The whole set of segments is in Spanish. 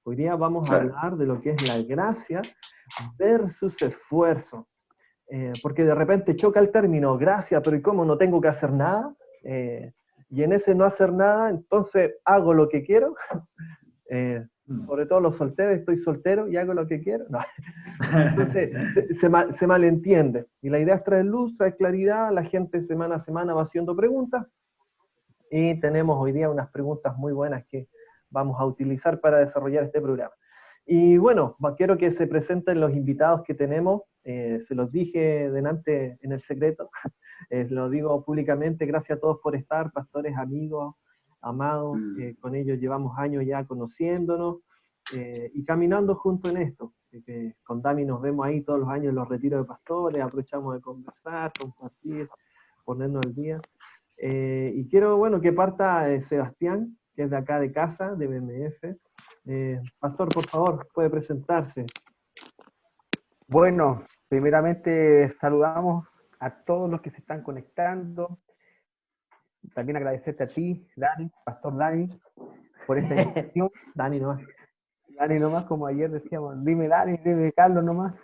Hoy día vamos a Claro. hablar de lo que es la gracia versus esfuerzo. Porque de repente choca el término gracia, pero ¿y cómo? ¿No tengo que hacer nada? Y en ese no hacer nada, entonces hago lo que quiero. Eh, Sobre todo los solteros, estoy soltero y hago lo que quiero. No. Entonces se malentiende. Y la idea es traer luz, traer claridad. La gente semana a semana va haciendo preguntas. Y tenemos hoy día unas preguntas muy buenas que vamos a utilizar para desarrollar este programa. Y bueno, quiero que se presenten los invitados que tenemos. Se los dije delante en el secreto. Lo digo públicamente. Gracias a todos por estar, pastores, amigos, amados. Con ellos llevamos años ya conociéndonos y caminando juntos en esto. Con Dami nos vemos ahí todos los años en los retiros de pastores, aprovechamos de conversar, compartir, ponernos al día. Y quiero, bueno, que parta Sebastián, que es de acá de casa, de BMF. Pastor, por favor, puede presentarse. Bueno, primeramente saludamos a todos los que se están conectando. También agradecerte a ti, Dani, Pastor Dani, por esta invitación. Dani nomás. Dani nomás, como ayer decíamos, dime Dani, dime Carlos nomás.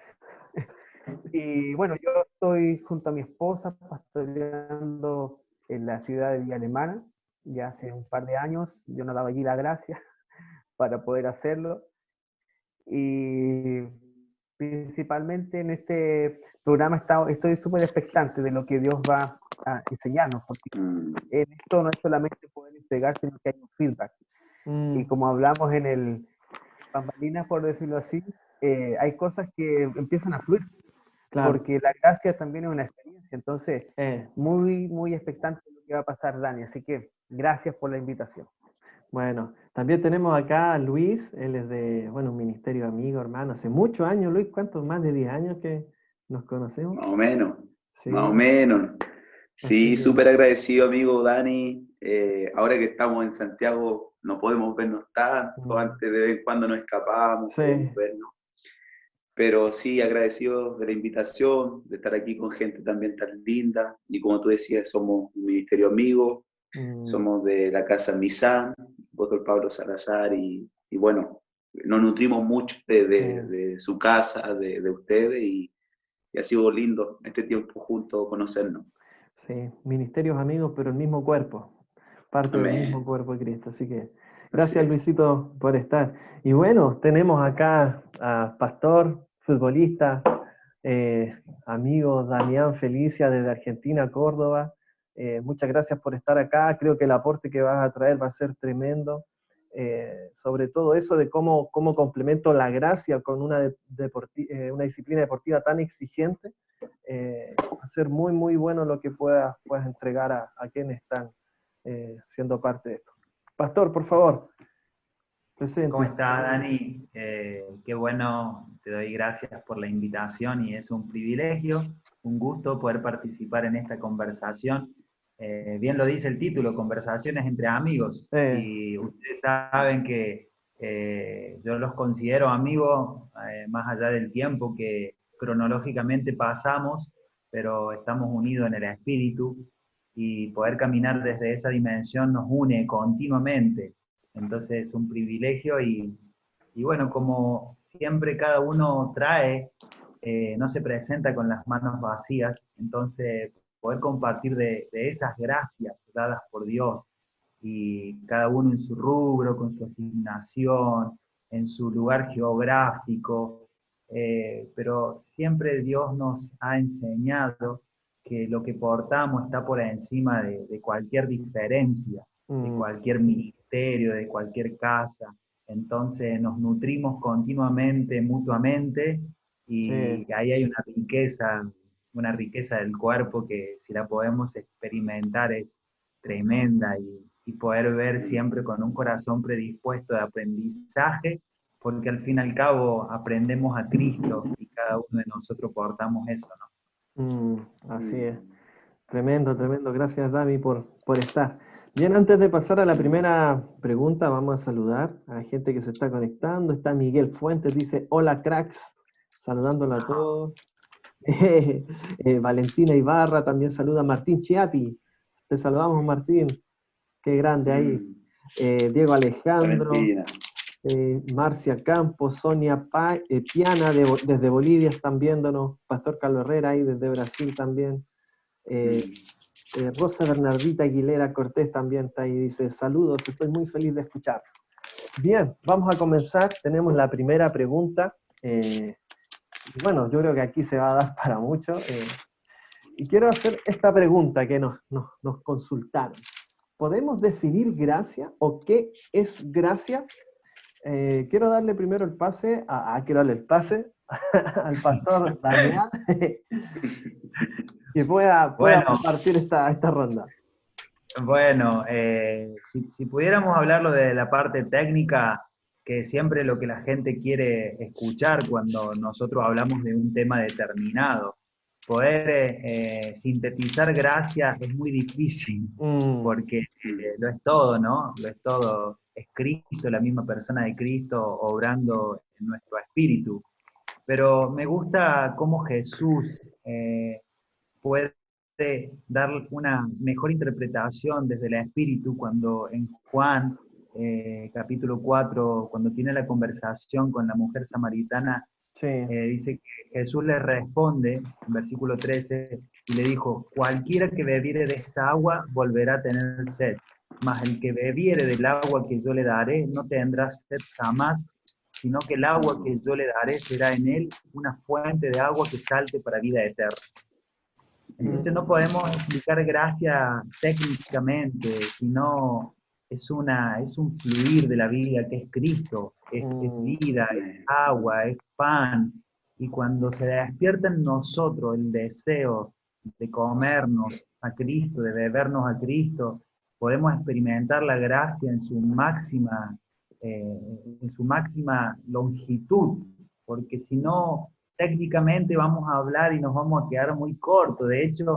Y bueno, yo estoy junto a mi esposa pastoreando en la ciudad de Villa Alemana, ya hace un par de años. Yo nos daba allí la gracia para poder hacerlo. Y principalmente en este programa estoy súper expectante de lo que Dios va a enseñarnos, porque en esto no es solamente poder entregar, sino que hay un feedback. Y como hablamos en el bambalinas, por decirlo así, hay cosas que empiezan a fluir, claro, porque la gracia también es una experiencia. Entonces, muy, muy expectante de lo que va a pasar, Dani. Así que gracias por la invitación. Bueno, también tenemos acá a Luis, él es de, bueno, un ministerio amigo, hermano, hace muchos años. Luis, ¿cuántos? Más de 10 años que nos conocemos. Más o menos, sí. Más o menos. Sí, que... súper agradecido, amigo Dani. Ahora que estamos en Santiago, no podemos vernos tanto, antes de vez en cuando nos escapábamos, podemos vernos. Pero sí, agradecido de la invitación, de estar aquí con gente también tan linda. Y como tú decías, somos un ministerio amigo, somos de la Casa Misán, Dr. Pablo Salazar, y bueno, nos nutrimos mucho de su casa, de ustedes, y ha sido lindo este tiempo juntos conocernos. Sí, ministerios amigos, pero el mismo cuerpo, parte Amén. del mismo cuerpo de Cristo. Así que gracias, Luisito, por estar. Y bueno, tenemos acá a pastor, futbolista, amigo Damián Felicia desde Argentina, Córdoba. Muchas gracias por estar acá. Creo que el aporte que vas a traer va a ser tremendo. Sobre todo eso de cómo complemento la gracia con una disciplina deportiva tan exigente. Va a ser muy, muy bueno lo que puedas entregar a quienes están siendo parte de esto. Pastor, por favor, presente. ¿Cómo estás, Dani? Qué bueno, te doy gracias por la invitación y es un privilegio, un gusto poder participar en esta conversación. Bien lo dice el título, conversaciones entre amigos. Y ustedes saben que yo los considero amigos más allá del tiempo que cronológicamente pasamos, pero estamos unidos en el espíritu y poder caminar desde esa dimensión nos une continuamente. Entonces es un privilegio y bueno, como siempre cada uno trae, no se presenta con las manos vacías, entonces poder compartir de esas gracias dadas por Dios y cada uno en su rubro, con su asignación, en su lugar geográfico, pero siempre Dios nos ha enseñado que lo que portamos está por encima de cualquier diferencia, de cualquier ministerio, de cualquier casa. Entonces nos nutrimos continuamente, mutuamente, y ahí hay una riqueza del cuerpo que si la podemos experimentar es tremenda, y poder ver siempre con un corazón predispuesto de aprendizaje, porque al fin y al cabo aprendemos a Cristo y cada uno de nosotros portamos eso, ¿no? Así es. Tremendo, tremendo. Gracias, Dami, por estar. Bien, antes de pasar a la primera pregunta, vamos a saludar a la gente que se está conectando. Está Miguel Fuentes, dice, hola cracks, saludándola a todos. Valentina Ibarra también saluda. Martín Chiati, te saludamos, Martín. Qué grande ahí. Diego Alejandro. Marcia Campos, Sonia Piana desde Bolivia están viéndonos, Pastor Carlos Herrera ahí desde Brasil también, Rosa Bernardita Aguilera Cortés también está ahí, dice, saludos, estoy muy feliz de escuchar. Bien, vamos a comenzar, tenemos la primera pregunta, bueno, yo creo que aquí se va a dar para mucho, y quiero hacer esta pregunta que nos consultaron. ¿Podemos definir gracia o qué es gracia? Quiero darle primero el pase, quiero darle el pase al pastor Damián, que pueda compartir esta ronda. Bueno, si pudiéramos hablarlo de la parte técnica, que siempre lo que la gente quiere escuchar cuando nosotros hablamos de un tema determinado, poder sintetizar gracia es muy difícil, porque lo es todo, ¿no? Lo es todo, es Cristo, la misma persona de Cristo obrando en nuestro espíritu. Pero me gusta cómo Jesús puede dar una mejor interpretación desde el espíritu cuando en Juan capítulo 4, cuando tiene la conversación con la mujer samaritana, dice que Jesús le responde, en versículo 13, y le dijo, cualquiera que bebiere de esta agua volverá a tener sed, mas el que bebiere del agua que yo le daré no tendrá sed jamás, sino que el agua que yo le daré será en él una fuente de agua que salte para vida eterna. Entonces no podemos explicar gracia técnicamente, sino es un fluir de la vida que es Cristo, es vida, es agua, es pan. Y cuando se despierta en nosotros el deseo de comernos a Cristo, de bebernos a Cristo, podemos experimentar la gracia en su máxima longitud, porque si no, técnicamente vamos a hablar y nos vamos a quedar muy cortos. De hecho,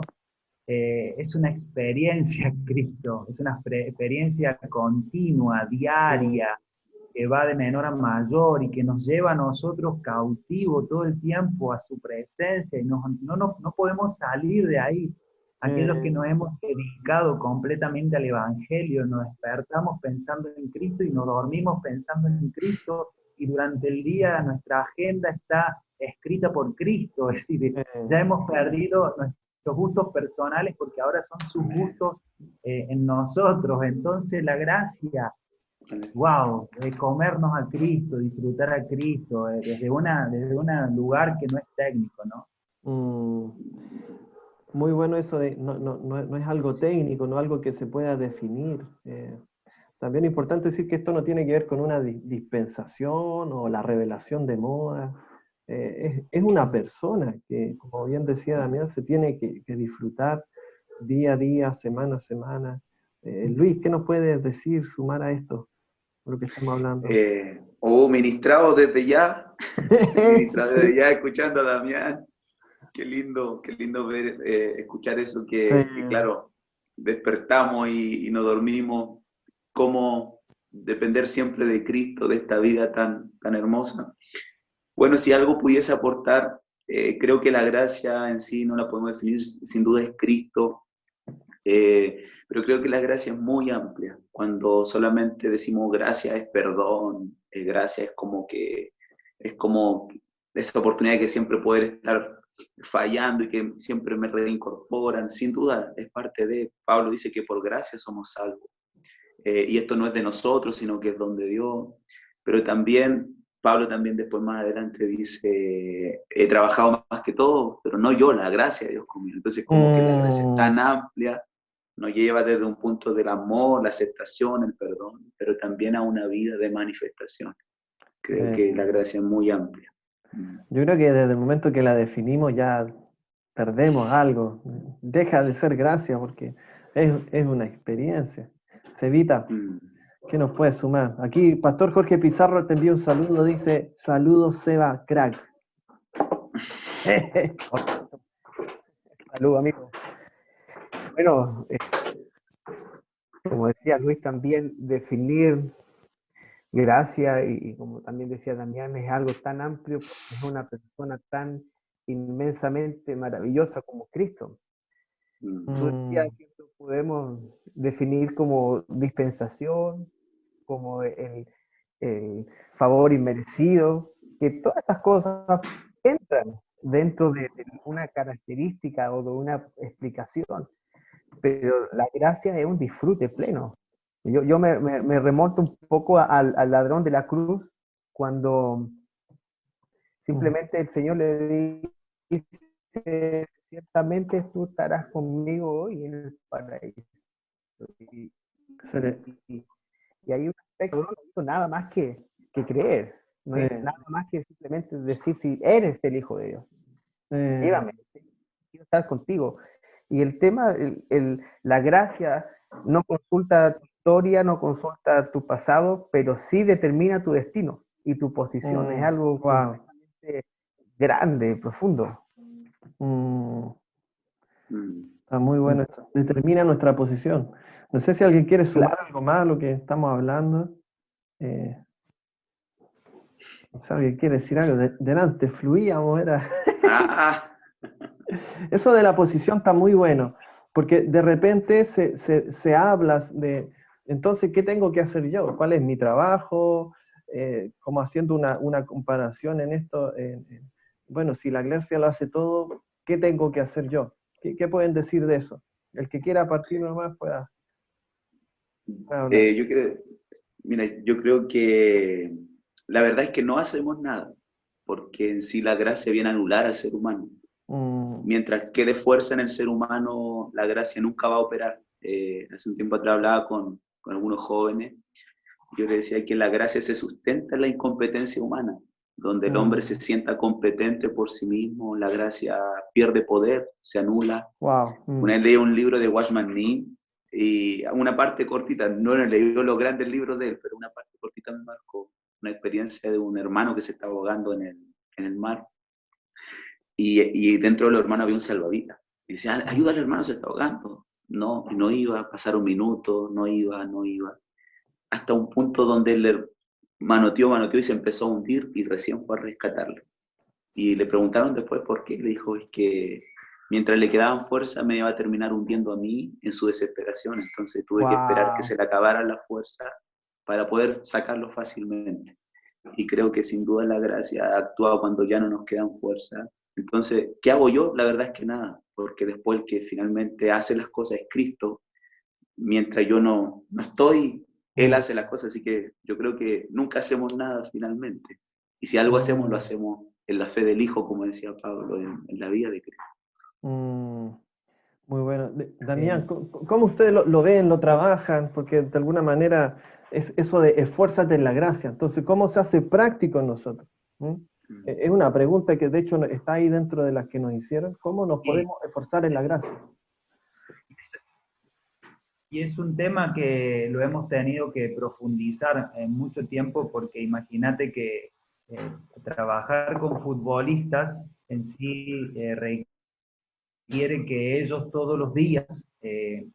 es una experiencia Cristo, es una experiencia continua, diaria, que va de menor a mayor y que nos lleva a nosotros cautivos todo el tiempo a su presencia y no podemos salir de ahí. Aquellos que nos hemos dedicado completamente al Evangelio, nos despertamos pensando en Cristo y nos dormimos pensando en Cristo, y durante el día nuestra agenda está escrita por Cristo, es decir, ya hemos perdido nuestros gustos personales porque ahora son sus gustos en nosotros. Entonces la gracia, wow, de comernos a Cristo, disfrutar a Cristo, desde un lugar que no es técnico, ¿no? Muy bueno eso de, no es algo técnico, no algo que se pueda definir. También es importante decir que esto no tiene que ver con una dispensación o la revelación de moda. Es una persona que, como bien decía Damián, se tiene que disfrutar día a día, semana a semana. Luis, ¿qué nos puedes decir, sumar a esto, lo que estamos hablando? Ministrado desde ya, ministrado desde ya, escuchando a Damián. Qué lindo ver, escuchar eso, que claro, despertamos y no dormimos, cómo depender siempre de Cristo, de esta vida tan hermosa. Bueno, si algo pudiese aportar, creo que la gracia en sí no la podemos definir, sin duda es Cristo, pero creo que la gracia es muy amplia. Cuando solamente decimos gracia es perdón, gracia es como esa oportunidad que siempre poder estar fallando y que siempre me reincorporan, sin duda es parte de. Pablo dice que por gracia somos salvos, y esto no es de nosotros, sino que es don de Dios. Pero también, Pablo también después más adelante dice, he trabajado más que todo, pero no yo, la gracia de Dios conmigo. Entonces como que la gracia es tan amplia, nos lleva desde un punto del amor, la aceptación, el perdón, pero también a una vida de manifestación. Creo que la gracia es muy amplia. Yo creo que desde el momento que la definimos ya perdemos algo. Deja de ser gracia porque es una experiencia. Cevita, ¿qué nos puede sumar? Aquí Pastor Jorge Pizarro te envía un saludo, dice, saludos Seba, crack. Saludos, amigo. Bueno, como decía Luis, también definir gracia, y como también decía Damián, es algo tan amplio, porque es una persona tan inmensamente maravillosa como Cristo. Tú decías, ¿cierto? Podemos definir como dispensación, como el favor inmerecido, que todas esas cosas entran dentro de una característica o de una explicación, pero la gracia es un disfrute pleno. Yo me remonto un poco al ladrón de la cruz, cuando simplemente el Señor le dice, ciertamente tú estarás conmigo hoy en el paraíso. Y hay un aspecto, no hizo nada más que creer, no es nada más que simplemente decir si eres el Hijo de Dios. Llévame, quiero estar contigo. Y el tema, la gracia no consulta tu historia, no consulta tu pasado, pero sí determina tu destino y tu posición. Es algo completamente grande, profundo. Está muy bueno eso. Determina nuestra posición. No sé si alguien quiere sumar algo más a lo que estamos hablando. No sé, alguien quiere decir algo. Delante, fluíamos, era. Eso de la posición está muy bueno, porque de repente se habla de, entonces, ¿qué tengo que hacer yo? ¿Cuál es mi trabajo? Como haciendo una comparación en esto. Bueno, si la iglesia lo hace todo, ¿qué tengo que hacer yo? ¿Qué pueden decir de eso? El que quiera partir nomás pueda hablar. Yo creo que la verdad es que no hacemos nada, porque en sí la gracia viene a anular al ser humano. Mientras quede fuerza en el ser humano, la gracia nunca va a operar. Hace un tiempo atrás hablaba con algunos jóvenes, yo les decía que la gracia se sustenta en la incompetencia humana. Donde el hombre se sienta competente por sí mismo, la gracia pierde poder, se anula. Una vez leí un libro de Watchman Nee, y una parte cortita, no he leído los grandes libros de él, pero una parte cortita me marcó, una experiencia de un hermano que se estaba ahogando en el mar, y dentro de los hermanos había un salvavidas, y decía, ayuda al hermano, se está ahogando. No iba, pasaron minutos, no iba, hasta un punto donde él manoteó y se empezó a hundir, y recién fue a rescatarlo. Y le preguntaron después por qué, le dijo, es que mientras le quedaban fuerzas me iba a terminar hundiendo a mí en su desesperación, entonces tuve que esperar que se le acabara la fuerza para poder sacarlo fácilmente. Y creo que sin duda la gracia actúa cuando ya no nos quedan fuerzas. Entonces, ¿qué hago yo? La verdad es que nada, porque después el que finalmente hace las cosas es Cristo. Mientras yo no estoy, Él hace las cosas, así que yo creo que nunca hacemos nada finalmente. Y si algo hacemos, lo hacemos en la fe del Hijo, como decía Pablo, en la vida de Cristo. Muy bueno. Damián, ¿cómo ustedes lo ven, lo trabajan? Porque de alguna manera es eso de esfuérzate en la gracia. Entonces, ¿cómo se hace práctico en nosotros? Es una pregunta que de hecho está ahí dentro de las que nos hicieron. ¿Cómo nos podemos esforzar en la gracia? Y es un tema que lo hemos tenido que profundizar en mucho tiempo, porque imagínate que trabajar con futbolistas en sí requiere que ellos todos los días,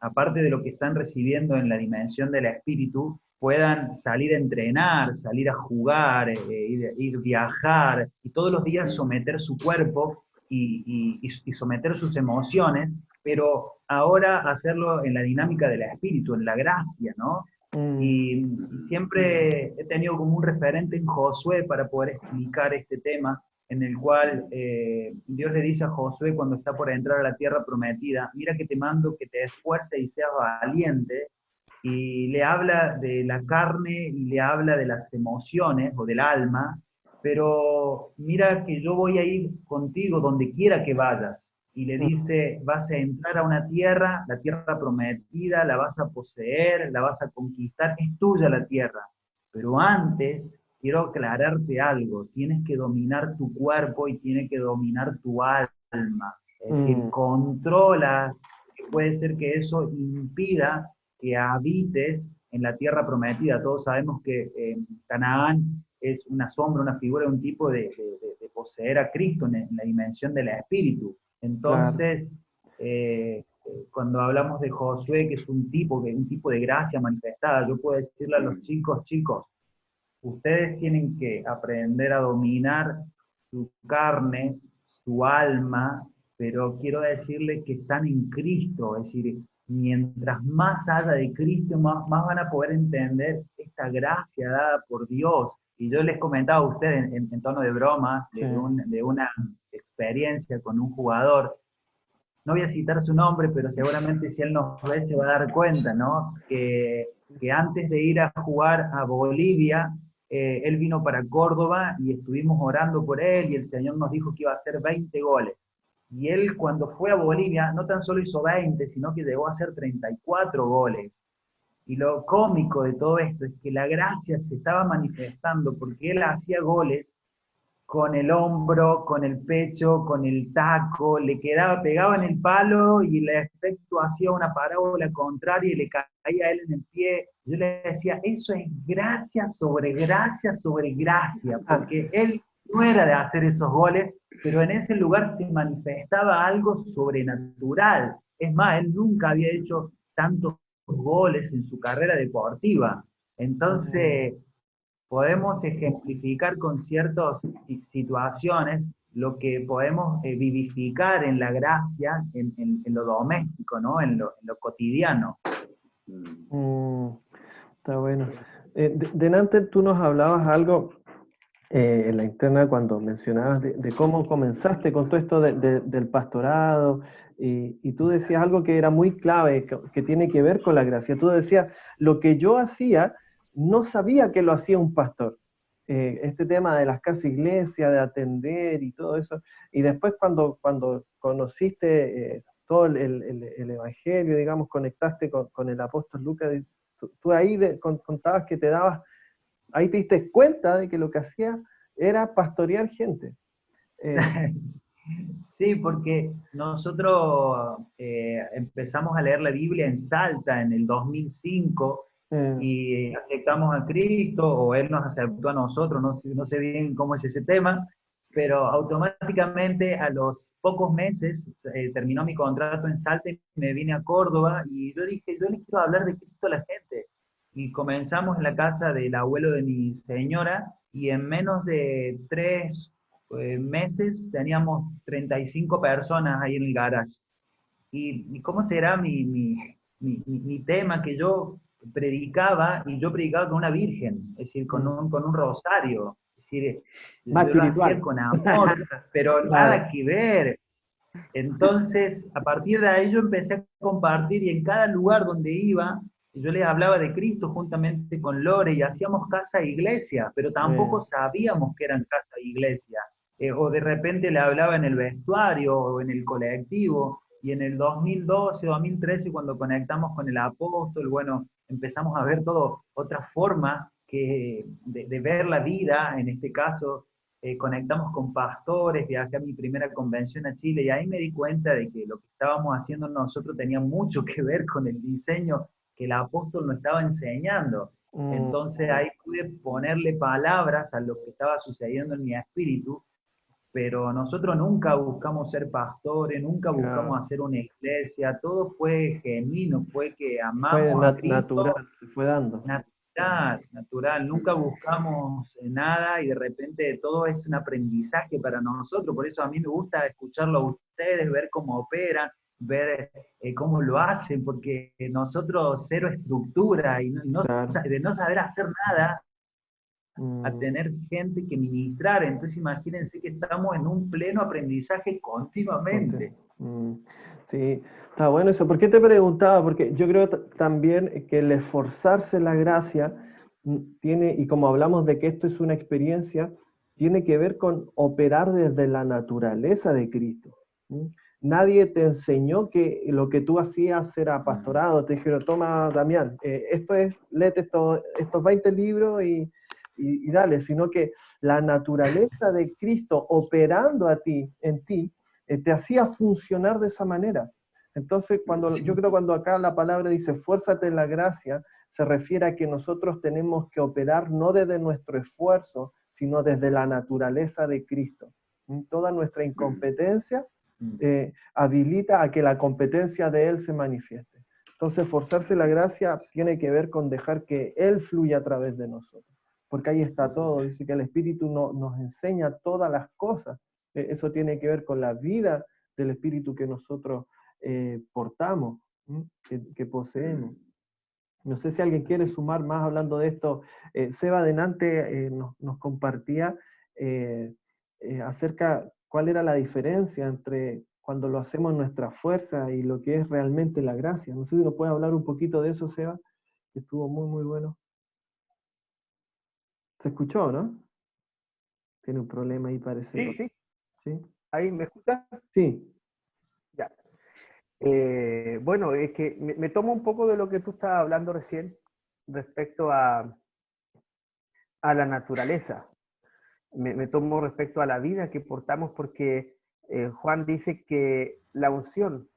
aparte de lo que están recibiendo en la dimensión del espíritu, puedan salir a entrenar, salir a jugar, ir viajar, y todos los días someter su cuerpo y someter sus emociones, pero ahora hacerlo en la dinámica del espíritu, en la gracia, ¿no? Y siempre he tenido como un referente en Josué para poder explicar este tema, en el cual Dios le dice a Josué cuando está por entrar a la tierra prometida, mira que te mando que te esfuerces y seas valiente, y le habla de la carne y le habla de las emociones o del alma, pero mira que yo voy a ir contigo donde quiera que vayas. Y le dice, vas a entrar a una tierra, la tierra prometida, la vas a poseer, la vas a conquistar, es tuya la tierra. Pero antes, quiero aclararte algo, tienes que dominar tu cuerpo y tienes que dominar tu alma. Es decir, controla, puede ser que eso impida que habites en la tierra prometida. Todos sabemos que Canaán es una sombra, una figura, un tipo de poseer a Cristo en la dimensión del espíritu. Entonces, cuando hablamos de Josué, que es un tipo de gracia manifestada, yo puedo decirle a los chicos, ustedes tienen que aprender a dominar su carne, su alma, pero quiero decirles que están en Cristo, es decir, mientras más haya de Cristo, más van a poder entender esta gracia dada por Dios. Y yo les comentaba a ustedes en tono de broma, de una experiencia con un jugador. No voy a citar su nombre, pero seguramente si él nos ve se va a dar cuenta, ¿no? Que antes de ir a jugar a Bolivia, él vino para Córdoba y estuvimos orando por él y el Señor nos dijo que iba a hacer 20 goles. Y él cuando fue a Bolivia no tan solo hizo 20, sino que llegó a hacer 34 goles. Y lo cómico de todo esto es que la gracia se estaba manifestando porque él hacía goles con el hombro, con el pecho, con el taco, le quedaba, pegaba en el palo y el efecto hacía una parábola contraria y le caía a él en el pie. Yo le decía, eso es gracia sobre gracia, porque él no era de hacer esos goles, pero en ese lugar se manifestaba algo sobrenatural. Es más, él nunca había hecho tantos goles en su carrera deportiva. Entonces, podemos ejemplificar con ciertas situaciones lo que podemos vivificar en la gracia, en lo doméstico, ¿no? En lo cotidiano. Está bueno. Delante tú nos hablabas algo en la interna cuando mencionabas de cómo comenzaste con todo esto del pastorado, y tú decías algo que era muy clave, que tiene que ver con la gracia. Tú decías, lo que yo hacía, no sabía que lo hacía un pastor. Este tema de las casas iglesias, de atender y todo eso. Y después cuando conociste todo el evangelio, digamos, conectaste con el apóstol Lucas, tú ahí contabas que ahí te diste cuenta de que lo que hacía era pastorear gente. Sí, porque nosotros empezamos a leer la Biblia en Salta en el 2005 y aceptamos a Cristo, o Él nos aceptó a nosotros, no sé bien cómo es ese tema, pero automáticamente a los pocos meses terminó mi contrato en Salta y me vine a Córdoba y yo dije, yo les quiero hablar de Cristo a la gente. Y comenzamos en la casa del abuelo de mi señora y en menos de 3 meses teníamos 35 personas ahí en el garage. ¿Y cómo será mi tema? Que yo predicaba, y yo predicaba con una virgen, es decir, con un rosario. Es decir, más yo lo hacía espiritual. con amor, pero nada que ver. Entonces, a partir de ahí yo empecé a compartir y en cada lugar donde iba, yo les hablaba de Cristo juntamente con Lore y hacíamos casa e iglesia, pero tampoco sabíamos que eran casa e iglesia. O de repente le hablaba en el vestuario o en el colectivo. Y en el 2012, 2013, cuando conectamos con el apóstol, bueno, empezamos a ver todo, otra forma de ver la vida, en este caso, conectamos con pastores, viajé a mi primera convención a Chile y ahí me di cuenta de que lo que estábamos haciendo nosotros tenía mucho que ver con el diseño que el apóstol nos estaba enseñando. Entonces ahí pude ponerle palabras a lo que estaba sucediendo en mi espíritu, pero nosotros nunca buscamos ser pastores, nunca buscamos hacer una iglesia, todo fue genuino, fue que amamos a Cristo. Natural, se fue dando. Natural, nunca buscamos nada y de repente todo es un aprendizaje para nosotros, por eso a mí me gusta escucharlo a ustedes, ver cómo operan, ver cómo lo hacen, porque nosotros cero estructura y de no saber hacer nada, a tener gente que ministrar, entonces imagínense que estamos en un pleno aprendizaje continuamente. Sí, está bueno eso. ¿Por qué te preguntaba? Porque yo creo también que el esforzarse en la gracia tiene, y como hablamos de que esto es una experiencia, tiene que ver con operar desde la naturaleza de Cristo. Nadie te enseñó que lo que tú hacías era pastorado, te dijeron, toma Damián, léete estos 20 libros y dale, sino que la naturaleza de Cristo operando en ti, te hacía funcionar de esa manera. Entonces, yo creo cuando acá la palabra dice, esfuérzate en la gracia, se refiere a que nosotros tenemos que operar no desde nuestro esfuerzo, sino desde la naturaleza de Cristo. Toda nuestra incompetencia habilita a que la competencia de Él se manifieste. Entonces, esforzarse en la gracia tiene que ver con dejar que Él fluya a través de nosotros. Porque ahí está todo, dice que el Espíritu nos enseña todas las cosas. Eso tiene que ver con la vida del Espíritu que nosotros portamos. que poseemos. No sé si alguien quiere sumar más hablando de esto. Seba adelante nos compartía acerca cuál era la diferencia entre cuando lo hacemos en nuestra fuerza y lo que es realmente la gracia. No sé si nos puede hablar un poquito de eso, Seba, que estuvo muy, muy bueno. ¿Se escuchó, no? Tiene un problema ahí, parece. Sí. ¿Sí? ¿Ahí me escuchas? Sí. Ya. Bueno, es que me tomo un poco de lo que tú estabas hablando recién respecto a la naturaleza. Me tomo respecto a la vida que portamos porque Juan dice que la unción,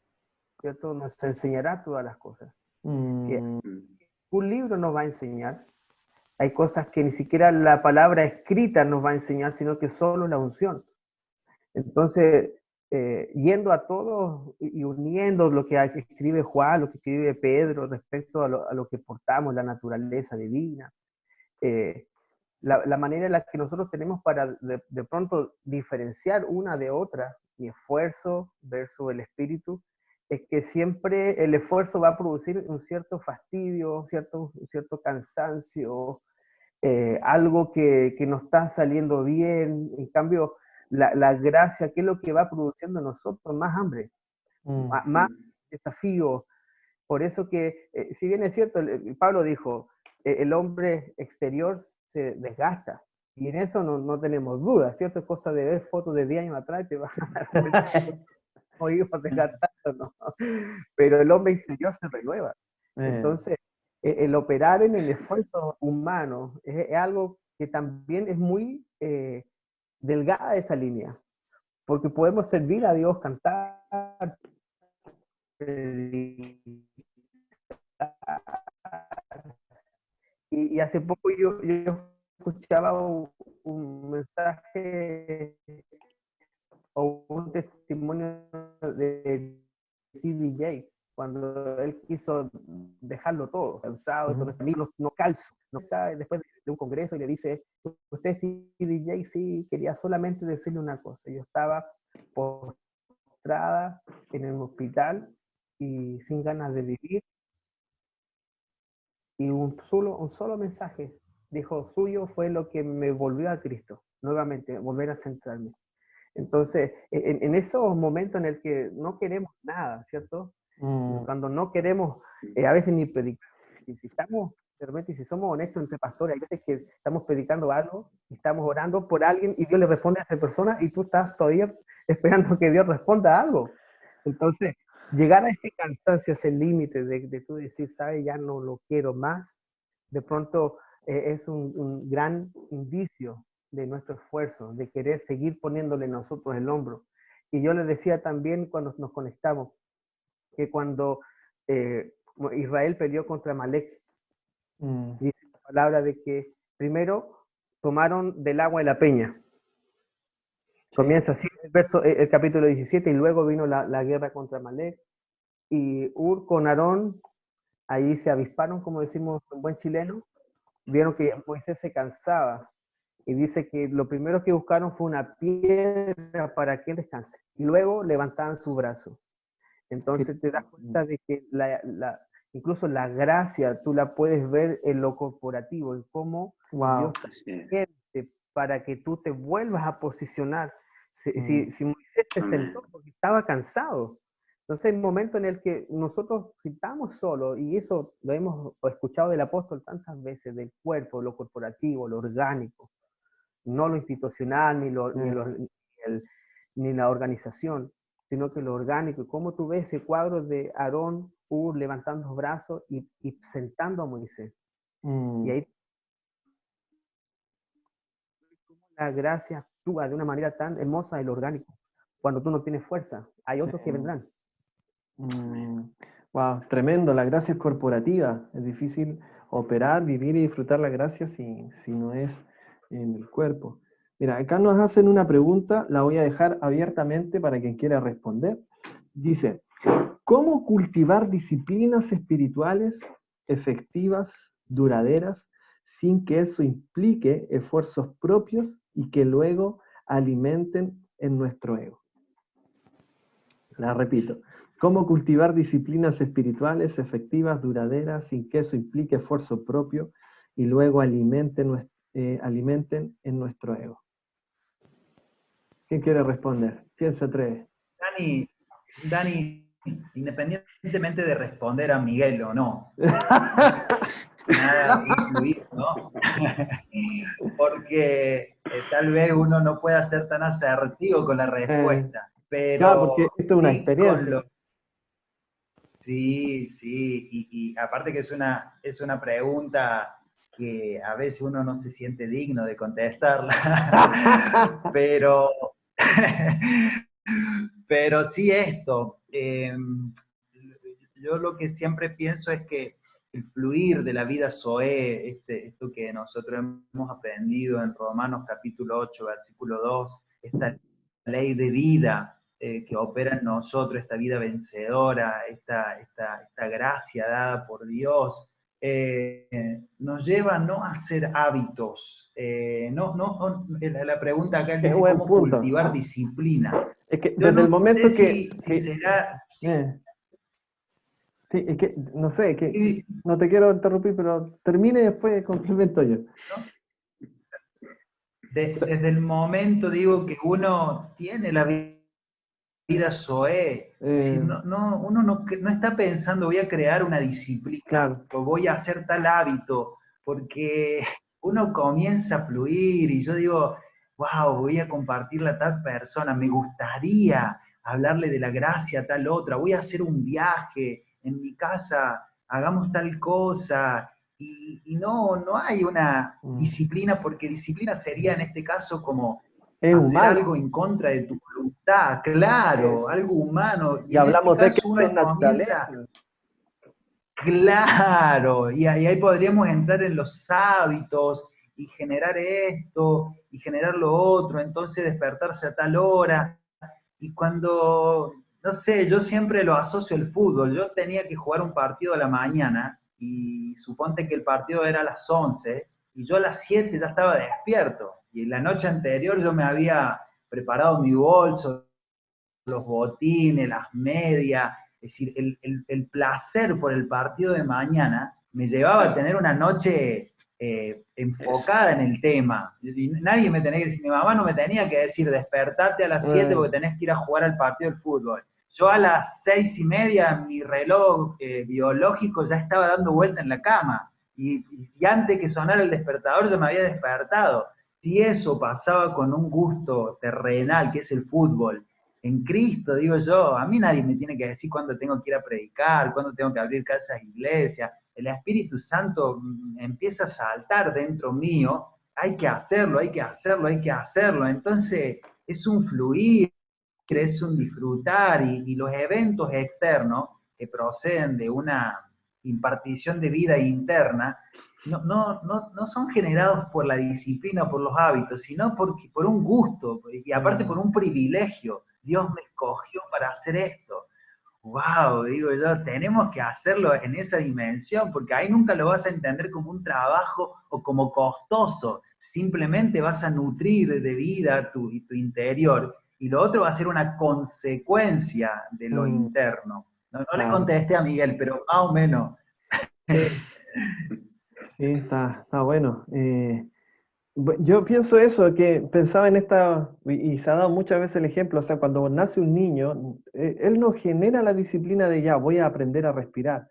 ¿cierto?, nos enseñará todas las cosas. Que un libro nos va a enseñar. Hay cosas que ni siquiera la palabra escrita nos va a enseñar, sino que solo la unción. Entonces, yendo a todos y uniendo lo que escribe Juan, lo que escribe Pedro respecto a lo que portamos, la naturaleza divina, la manera en la que nosotros tenemos para de pronto diferenciar una de otra, mi esfuerzo versus el espíritu, es que siempre el esfuerzo va a producir un cierto fastidio, un cierto cansancio, algo que no está saliendo bien. En cambio, la gracia, ¿qué es lo que va produciendo en nosotros? Más hambre, más desafío. Por eso que, si bien es cierto, Pablo dijo, el hombre exterior se desgasta, y en eso no tenemos duda, ¿cierto? Es cosa de ver fotos de 10 años atrás, te van a dar cuenta cómo íbamos desgastando, ¿no? Pero el hombre interior se renueva. Entonces, el operar en el esfuerzo humano es algo que también es muy delgada esa línea, porque podemos servir a Dios, cantar, y hace poco yo escuchaba un mensaje o un testimonio de T.D. Jakes, cuando él quiso dejarlo todo, cansado, no calzo, no está después de un congreso y le dice, usted T.D. Jakes, sí, quería solamente decirle una cosa, yo estaba postrada en el hospital y sin ganas de vivir, y un solo mensaje, dijo, suyo fue lo que me volvió a Cristo, nuevamente, volver a centrarme. Entonces, en esos momentos en el que no queremos nada, ¿cierto? Cuando no queremos, a veces ni predicar. Y si estamos, de repente, si somos honestos entre pastores, hay veces que estamos predicando algo, y estamos orando por alguien, y Dios le responde a esa persona, y tú estás todavía esperando que Dios responda algo. Entonces, llegar a ese cansancio, ese límite de tú decir, ¿sabes? Ya no lo quiero más, de pronto es un gran indicio de nuestro esfuerzo, de querer seguir poniéndole nosotros el hombro. Y yo les decía también cuando nos conectamos, que cuando Israel peleó contra Amalek, dice la palabra de que primero tomaron del agua de la peña. Comienza así el capítulo 17, y luego vino la guerra contra Amalek, y Ur con Aarón, ahí se avisparon, como decimos en buen chileno, vieron que Moisés se cansaba, y dice que lo primero que buscaron fue una piedra para que él descanse, y luego levantaban su brazo. Entonces te das cuenta de que incluso la gracia tú la puedes ver en lo corporativo, en cómo Dios te para que tú te vuelvas a posicionar. Si Moisés se sentó porque estaba cansado, entonces hay un momento en el que nosotros, si estamos solos, y eso lo hemos escuchado del apóstol tantas veces, del cuerpo, lo corporativo, lo orgánico, no lo institucional, ni la organización, sino que lo orgánico. Como tú ves ese cuadro de Aarón, levantando los brazos y sentando a Moisés. Y ahí la gracia actúa de una manera tan hermosa el orgánico. Cuando tú no tienes fuerza, hay otros que vendrán. Wow, tremendo, la gracia es corporativa. Es difícil operar, vivir y disfrutar la gracia si no es en el cuerpo. Mira, acá nos hacen una pregunta, la voy a dejar abiertamente para quien quiera responder. Dice, ¿cómo cultivar disciplinas espirituales efectivas, duraderas, sin que eso implique esfuerzos propios y que luego alimenten en nuestro ego? La repito. cómo cultivar disciplinas espirituales efectivas, duraderas, sin que eso implique esfuerzo propio y luego alimenten en nuestro ego. ¿Quién quiere responder? ¿Quién se atreve? Dani, independientemente de responder a Miguel o no, nada incluir, ¿no? Porque tal vez uno no pueda ser tan asertivo con la respuesta, pero claro, porque esto es una sí, experiencia. Sí, y aparte que es una pregunta que a veces uno no se siente digno de contestarla, pero sí esto. Yo lo que siempre pienso es que el fluir de la vida Zoé, esto que nosotros hemos aprendido en Romanos capítulo 8, versículo 2, esta ley de vida que opera en nosotros, esta vida vencedora, esta gracia dada por Dios, nos lleva no a ser hábitos. La pregunta acá es cómo cultivar disciplina. Es que desde el momento si será... Sí, es que, no sé, que no te quiero interrumpir, pero termine y después complemento yo. ¿No? Desde el momento, digo, que uno tiene la vida Zoé, uno no está pensando voy a crear una disciplina, claro, o voy a hacer tal hábito, porque uno comienza a fluir y yo digo, wow, voy a compartirle a tal persona, me gustaría hablarle de la gracia a tal otra, voy a hacer un viaje, en mi casa hagamos tal cosa, y no hay una disciplina, porque disciplina sería en este caso como es hacer humano. algo en contra de tu voluntad, claro, algo humano. Y hablamos en este de que caso uno naturaleza. comienza, claro, y ahí podríamos entrar en los hábitos y generar esto y generar lo otro, entonces despertarse a tal hora. Y cuando, no sé, yo siempre lo asocio al fútbol. Yo tenía que jugar un partido a la mañana y suponte que el partido era a las 11 y yo a las 7 ya estaba despierto. Y la noche anterior yo me había preparado mi bolso, los botines, las medias. Es decir, el placer por el partido de mañana me llevaba a tener una noche enfocada en el tema. Y nadie me tenía que decir, mi mamá no me tenía que decir, despertate a las 7 porque tenés que ir a jugar al partido del fútbol. Yo a las 6:30, mi reloj biológico ya estaba dando vuelta en la cama. Y antes que sonara el despertador, yo me había despertado. Si eso pasaba con un gusto terrenal, que es el fútbol, en Cristo, digo yo, a mí nadie me tiene que decir cuándo tengo que ir a predicar, cuándo tengo que abrir casas, iglesias. El Espíritu Santo empieza a saltar dentro mío, hay que hacerlo, hay que hacerlo, hay que hacerlo. Entonces es un fluir, es un disfrutar, y los eventos externos que proceden de una impartición de vida interna no son generados por la disciplina o por los hábitos, sino por un gusto y aparte por un privilegio. Dios me escogió para hacer esto. Wow, digo yo, tenemos que hacerlo en esa dimensión, porque ahí nunca lo vas a entender como un trabajo o como costoso, simplemente vas a nutrir de vida tu interior, y lo otro va a ser una consecuencia de lo interno. No le contesté a Miguel, pero más o menos. Sí, está bueno. Yo pienso eso, que pensaba en esta, y se ha dado muchas veces el ejemplo, o sea, cuando nace un niño, él no genera la disciplina de ya, voy a aprender a respirar.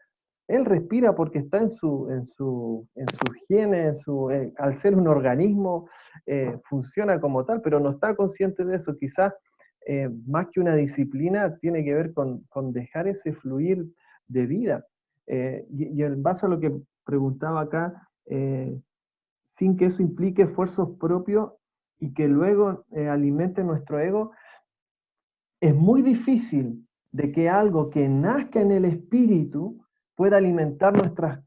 Él respira porque está en sus genes, al ser un organismo, funciona como tal, pero no está consciente de eso. Quizás más que una disciplina tiene que ver con dejar ese fluir de vida. Y en base a lo que preguntaba acá, sin que eso implique esfuerzos propios y que luego alimente nuestro ego, es muy difícil de que algo que nazca en el espíritu pueda alimentar nuestra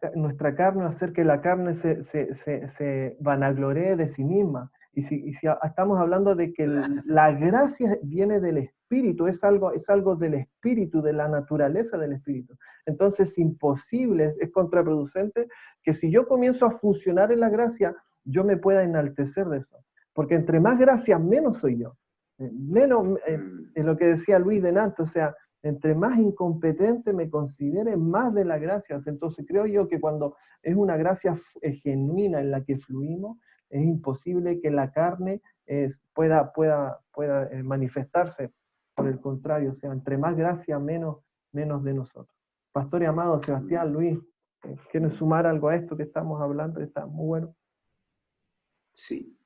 carne, hacer que la carne se vanagloree de sí misma. Y si estamos hablando de que la gracia viene del espíritu, es algo del espíritu, de la naturaleza del espíritu. Entonces es imposible, es contraproducente que si yo comienzo a funcionar en la gracia, yo me pueda enaltecer de eso. Porque entre más gracia, menos soy yo. Menos, es lo que decía Luis delante, o sea, Entre más incompetente me considere, más de la gracia. Entonces creo yo que cuando es una gracia genuina en la que fluimos, es imposible que la carne pueda manifestarse. Por el contrario, o sea, entre más gracia, menos de nosotros. Pastor y amado, Sebastián, Luis, ¿quieren sumar algo a esto que estamos hablando? Está muy bueno. Sí.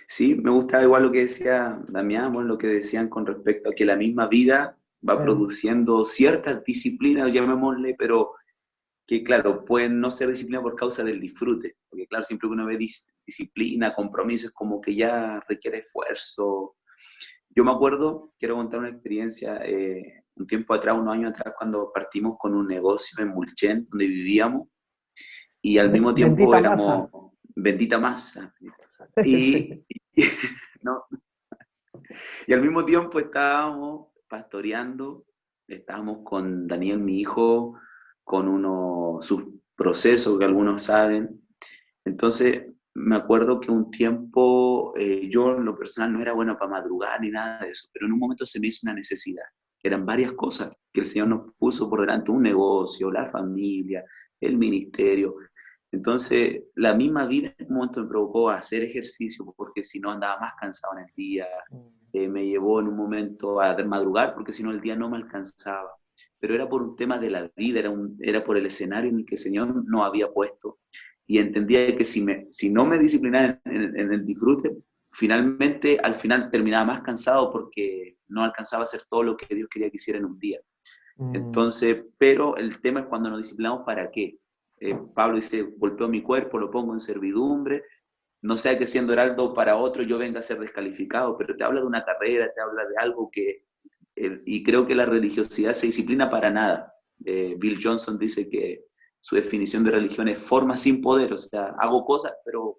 Sí, me gusta igual lo que decía Damián, bueno, lo que decían con respecto a que la misma vida va produciendo ciertas disciplinas, llamémosle, pero que claro, pueden no ser disciplina por causa del disfrute, porque claro, siempre que uno ve disciplina, compromisos, como que ya requiere esfuerzo. Yo me acuerdo, quiero contar una experiencia, un tiempo atrás, unos años atrás, cuando partimos con un negocio en Mulchen, donde vivíamos, y al mismo tiempo Bendita éramos... masa. Bendita masa. No, y al mismo tiempo estábamos pastoreando, estábamos con Daniel, mi hijo, con sus procesos que algunos saben. Entonces, me acuerdo que un tiempo yo en lo personal no era bueno para madrugar ni nada de eso, pero en un momento se me hizo una necesidad. Eran varias cosas que el Señor nos puso por delante, un negocio, la familia, el ministerio. Entonces, la misma vida en un momento me provocó a hacer ejercicio, porque si no andaba más cansado en el día. Me llevó en un momento a madrugar, porque si no el día no me alcanzaba. Pero era por un tema de la vida, era por el escenario en el que el Señor nos había puesto. Y entendía que si no me disciplinaba en el disfrute, finalmente, al final terminaba más cansado porque no alcanzaba a hacer todo lo que Dios quería que hiciera en un día. Entonces, pero el tema es cuando nos disciplinamos, ¿para qué? Pablo dice, golpeo mi cuerpo, lo pongo en servidumbre, no sea que siendo heraldo para otro yo venga a ser descalificado, pero te habla de una carrera, te habla de algo que, y creo que la religiosidad se disciplina para nada. Bill Johnson dice que su definición de religión es forma sin poder, o sea, hago cosas, pero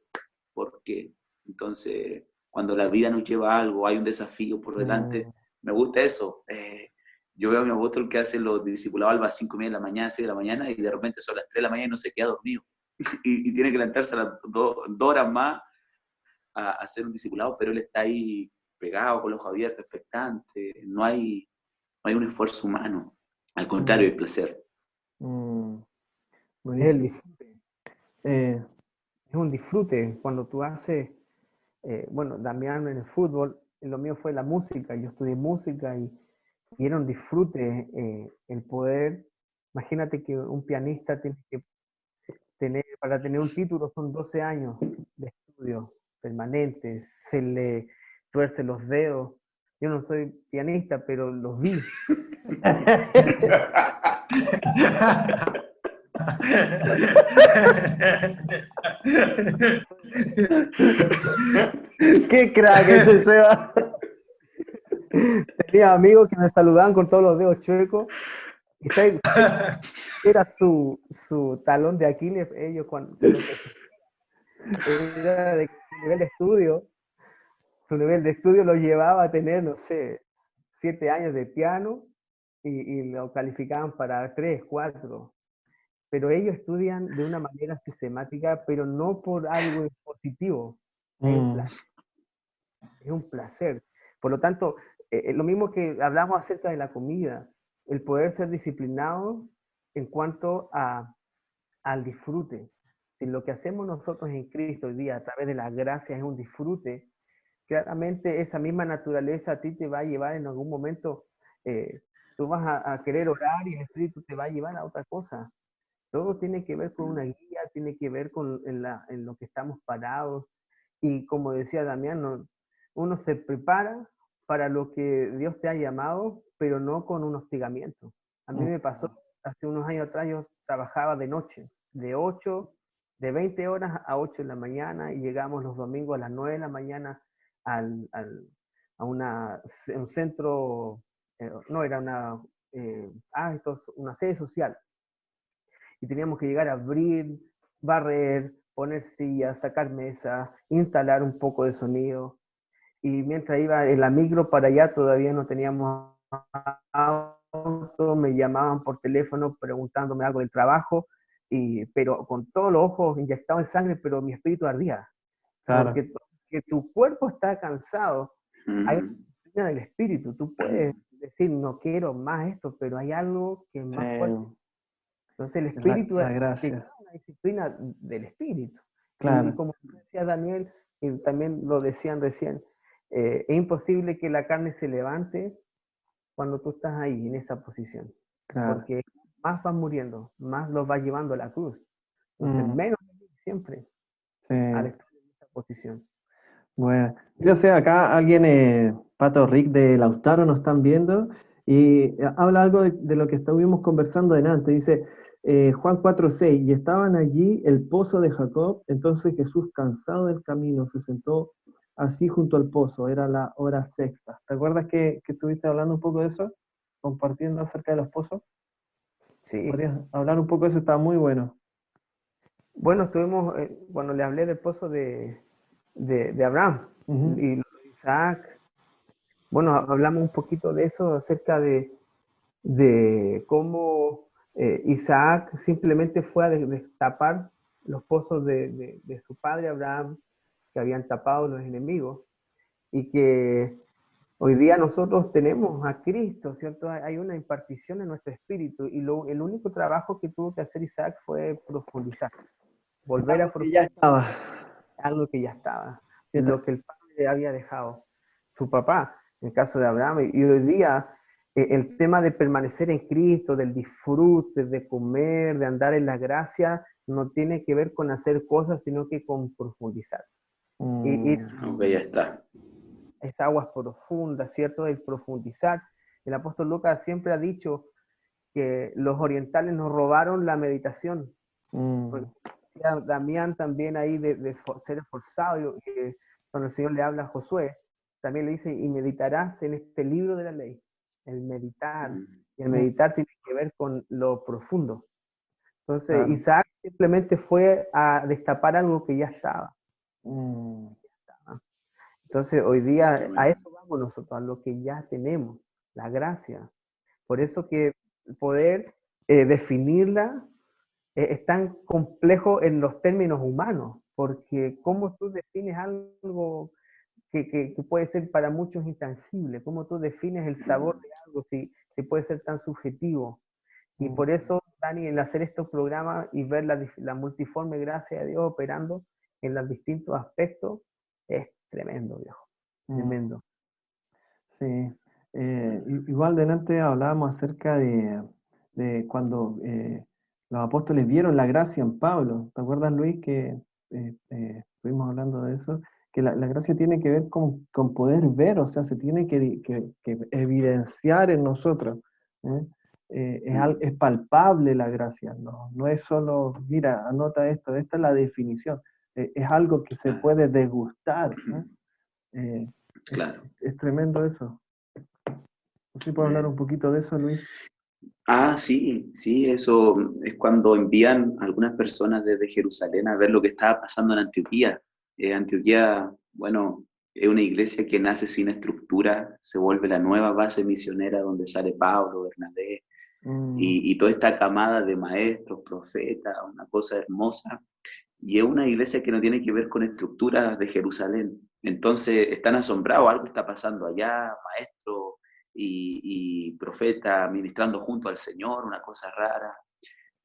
¿por qué? Entonces, cuando la vida nos lleva a algo, hay un desafío por delante, me gusta eso. Yo veo a mi apóstol que hace los discipulados a las 5:30 de la mañana, 6 de la mañana, y de repente son las 3 de la mañana y no se queda dormido. y tiene que levantarse a las 2 horas más a hacer un discipulado, pero él está ahí pegado, con los ojos abiertos, expectante. No hay un esfuerzo humano. Al contrario, hay placer. Es el disfrute. Es un disfrute cuando tú haces, bueno, Damián en el fútbol, lo mío fue la música, yo estudié música y era un disfrute el poder. Imagínate que un pianista tiene que para tener un título son 12 años de estudio permanente, se le tuerce los dedos. Yo no soy pianista, pero los vi. ¡Qué crack ese Seba! Tenía amigos que me saludaban con todos los dedos chuecos. Y era su talón de Aquiles, ellos cuando era de nivel de estudio. Su nivel de estudio lo llevaba a tener, no sé, 7 años de piano y lo calificaban para 3, 4. Pero ellos estudian de una manera sistemática, pero no por algo positivo. Es un placer. Por lo tanto, lo mismo que hablamos acerca de la comida, el poder ser disciplinado en cuanto al disfrute. Si lo que hacemos nosotros en Cristo hoy día a través de la gracia es un disfrute, claramente esa misma naturaleza a ti te va a llevar en algún momento, tú vas a querer orar y el Espíritu te va a llevar a otra cosa. Todo tiene que ver con una guía, tiene que ver con en lo que estamos parados. Y como decía Damián, uno se prepara para lo que Dios te ha llamado, pero no con un hostigamiento. A mí me pasó, hace unos años atrás yo trabajaba de noche, de 20 horas a 8 de la mañana, y llegamos los domingos a las 9 de la mañana a un centro, no era una sede social. Y teníamos que llegar a abrir, barrer, poner sillas, sacar mesas, instalar un poco de sonido. Y mientras iba en la micro para allá todavía no teníamos auto, me llamaban por teléfono preguntándome algo del trabajo, pero con todos los ojos inyectados en sangre, pero mi espíritu ardía. Claro. Porque tu cuerpo está cansado. Hay una disciplina del espíritu. Tú puedes decir, decir, no quiero más esto, pero hay algo que es más Sí. fuerte. Entonces el espíritu La es gracia. una disciplina del espíritu. Claro. Y como decía Daniel, y también lo decían recién, es imposible que la carne se levante cuando tú estás ahí, en esa posición. Claro. Porque más vas muriendo, más los vas llevando a la cruz. Entonces, menos siempre Sí. al estar en esa posición. Bueno, yo sé, acá alguien, Pato Rick de Lautaro, nos están viendo y habla algo de lo que estuvimos conversando delante. Dice Juan 4:6, y estaban allí el pozo de Jacob, entonces Jesús, cansado del camino, se sentó así junto al pozo, era la hora sexta. ¿Te acuerdas que estuviste hablando un poco de eso? Compartiendo acerca de los pozos. Sí. ¿Podrías hablar un poco de eso? Está muy bueno. Bueno, estuvimos, cuando le hablé del pozo de Abraham y de Isaac, bueno, hablamos un poquito de eso, acerca de cómo Isaac simplemente fue a destapar los pozos de su padre Abraham, que habían tapado los enemigos, y que hoy día nosotros tenemos a Cristo, ¿cierto? Hay una impartición en nuestro espíritu, y el único trabajo que tuvo que hacer Isaac fue profundizar, volver a profundizar. Ya estaba. Algo que ya estaba, ¿Cierto? lo que el padre había dejado, su papá, en el caso de Abraham. Y hoy día el tema de permanecer en Cristo, del disfrute, de comer, de andar en la gracia, no tiene que ver con hacer cosas, sino que con profundizar. Y Ok, ya está. es aguas profundas, ¿cierto? El profundizar. El apóstol Lucas siempre ha dicho que los orientales nos robaron la meditación. Damián también ahí de ser esforzado, y cuando el Señor le habla a Josué, también le dice, y meditarás en este libro de la ley, el meditar, y el meditar tiene que ver con lo profundo. Entonces, claro, Isaac simplemente fue a destapar algo que ya estaba. Entonces, hoy día a eso vamos nosotros, a lo que ya tenemos, la gracia. Por eso que poder definirla es tan complejo en los términos humanos, porque cómo tú defines algo que puede ser para muchos intangible, cómo tú defines el sabor de algo si puede ser tan subjetivo. Y por eso, Dani, el hacer estos programas y ver la multiforme gracia de Dios operando en los distintos aspectos es tremendo, viejo, tremendo. Sí, igual delante hablábamos acerca de cuando los apóstoles vieron la gracia en Pablo. ¿Te acuerdas, Luis, que estuvimos hablando de eso? Que la gracia tiene que ver con poder ver, o sea, se tiene que evidenciar en nosotros. Es palpable la gracia, no es solo, mira, anota esto, esta es la definición. Es algo que se puede degustar, ¿no? Claro. Es tremendo eso. ¿Sí puedo hablar un poquito de eso, Luis? Sí, eso es cuando envían a algunas personas desde Jerusalén a ver lo que estaba pasando en Antioquía. Antioquía, bueno, es una iglesia que nace sin estructura, se vuelve la nueva base misionera donde sale Pablo, Bernabé, y toda esta camada de maestros, profetas, una cosa hermosa. Y es una iglesia que no tiene que ver con estructuras de Jerusalén. Entonces están asombrados, algo está pasando allá, maestros y profeta ministrando junto al Señor, una cosa rara.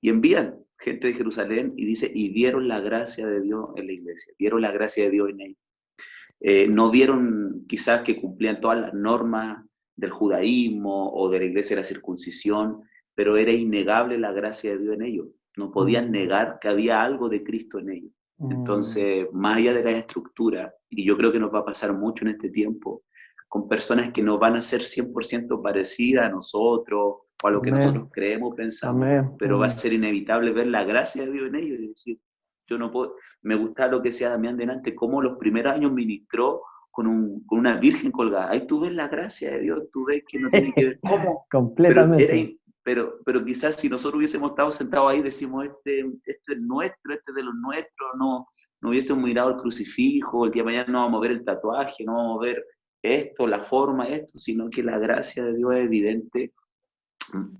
Y envían gente de Jerusalén y dice, y vieron la gracia de Dios en la iglesia, vieron la gracia de Dios en ellos. No vieron quizás que cumplían todas las normas del judaísmo o de la iglesia de la circuncisión, pero era innegable la gracia de Dios en ellos. No podían negar que había algo de Cristo en ellos. Entonces, más allá de la estructura, y yo creo que nos va a pasar mucho en este tiempo, con personas que no van a ser 100% parecidas a nosotros o a lo que nosotros creemos, pensamos, pero va a ser inevitable ver la gracia de Dios en ellos y decir, yo no puedo. Me gusta lo que decía Damián delante, cómo los primeros años ministró con una virgen colgada. Ahí tú ves la gracia de Dios, tú ves que no tiene que ver cómo. Completamente. Pero quizás si nosotros hubiésemos estado sentados ahí, decimos, este es nuestro, este es de los nuestros, no hubiésemos mirado el crucifijo, el día de mañana no vamos a ver el tatuaje, no vamos a ver esto, la forma, esto, sino que la gracia de Dios es evidente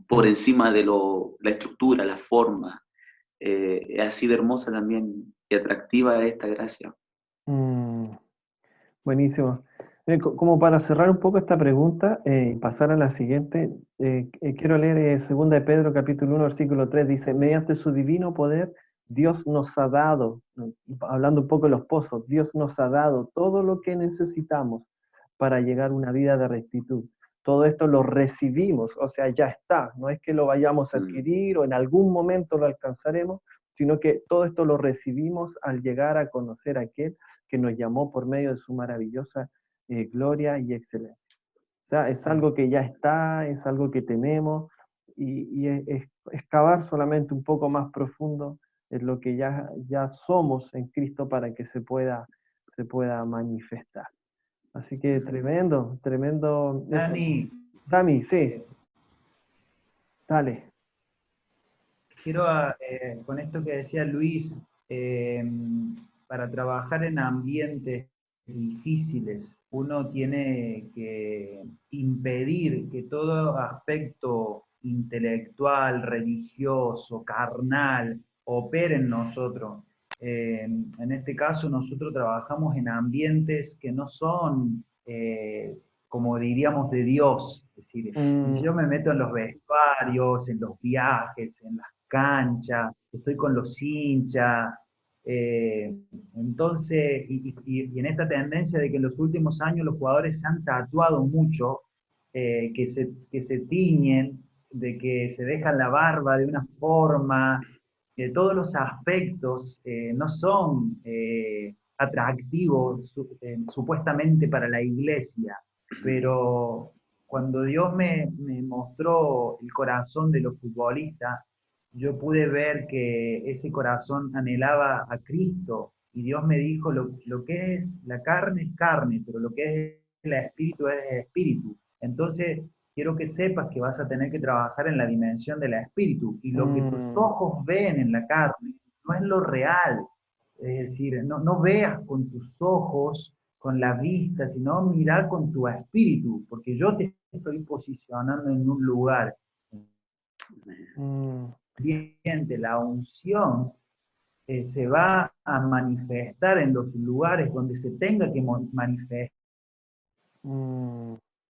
por encima de la estructura, la forma. Es así de hermosa también y atractiva esta gracia. Buenísimo. Como para cerrar un poco esta pregunta y pasar a la siguiente, quiero leer 2 de Pedro capítulo 1 versículo 3, dice, mediante su divino poder, Dios nos ha dado, hablando un poco de los pozos, Dios nos ha dado todo lo que necesitamos para llegar a una vida de rectitud. Todo esto lo recibimos, o sea, ya está, no es que lo vayamos a adquirir o en algún momento lo alcanzaremos, sino que todo esto lo recibimos al llegar a conocer a aquel que nos llamó por medio de su maravillosa gloria y excelencia. O sea, es algo que ya está, es algo que tenemos, y es cavar solamente un poco más profundo en lo que ya somos en Cristo para que se pueda manifestar. Así que tremendo. Dani, sí. Dale. Quiero, con esto que decía Luis, para trabajar en ambientes difíciles, uno tiene que impedir que todo aspecto intelectual, religioso, carnal, opere en nosotros. En este caso, nosotros trabajamos en ambientes que no son, como diríamos, de Dios. Es decir, yo me meto en los vestuarios, en los viajes, en las canchas, estoy con los hinchas. Entonces, y en esta tendencia de que en los últimos años los jugadores se han tatuado mucho, que se tiñen, de que se dejan la barba de una forma, todos los aspectos no son atractivos supuestamente para la iglesia, pero cuando Dios me mostró el corazón de los futbolistas, yo pude ver que ese corazón anhelaba a Cristo, y Dios me dijo, lo que es la carne es carne, pero lo que es el espíritu es espíritu. Entonces, quiero que sepas que vas a tener que trabajar en la dimensión del espíritu, y lo que tus ojos ven en la carne no es lo real. Es decir, no veas con tus ojos, con la vista, sino mirar con tu espíritu, porque yo te estoy posicionando en un lugar. La unción se va a manifestar en los lugares donde se tenga que manifestar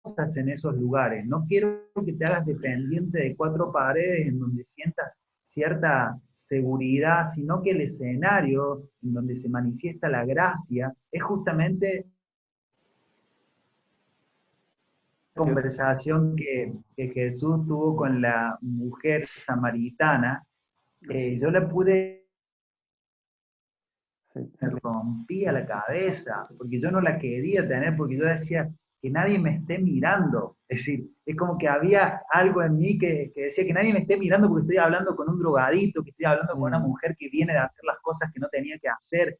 cosas en esos lugares. No quiero que te hagas dependiente de 4 paredes en donde sientas cierta seguridad, sino que el escenario en donde se manifiesta la gracia es justamente la conversación que Jesús tuvo con la mujer samaritana. Yo la pude, me rompía la cabeza, porque yo no la quería tener, porque yo decía que nadie me esté mirando. Es decir, es como que había algo en mí que decía que nadie me esté mirando porque estoy hablando con un drogadito, que estoy hablando con una mujer que viene de hacer las cosas que no tenía que hacer.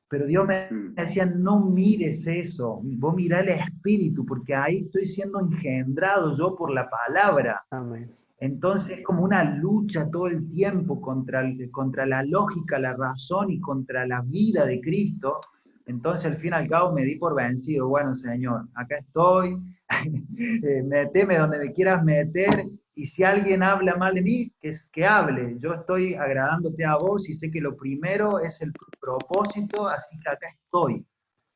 Pero Dios me decía, no mires eso, vos mirá el espíritu, porque ahí estoy siendo engendrado yo por la palabra. Amén. Entonces es como una lucha todo el tiempo contra la lógica, la razón y contra la vida de Cristo. Entonces al fin y al cabo me di por vencido. Bueno, Señor, acá estoy, meteme donde me quieras meter, y si alguien habla mal de mí, que hable. Yo estoy agradándote a vos y sé que lo primero es el propósito, así que acá estoy.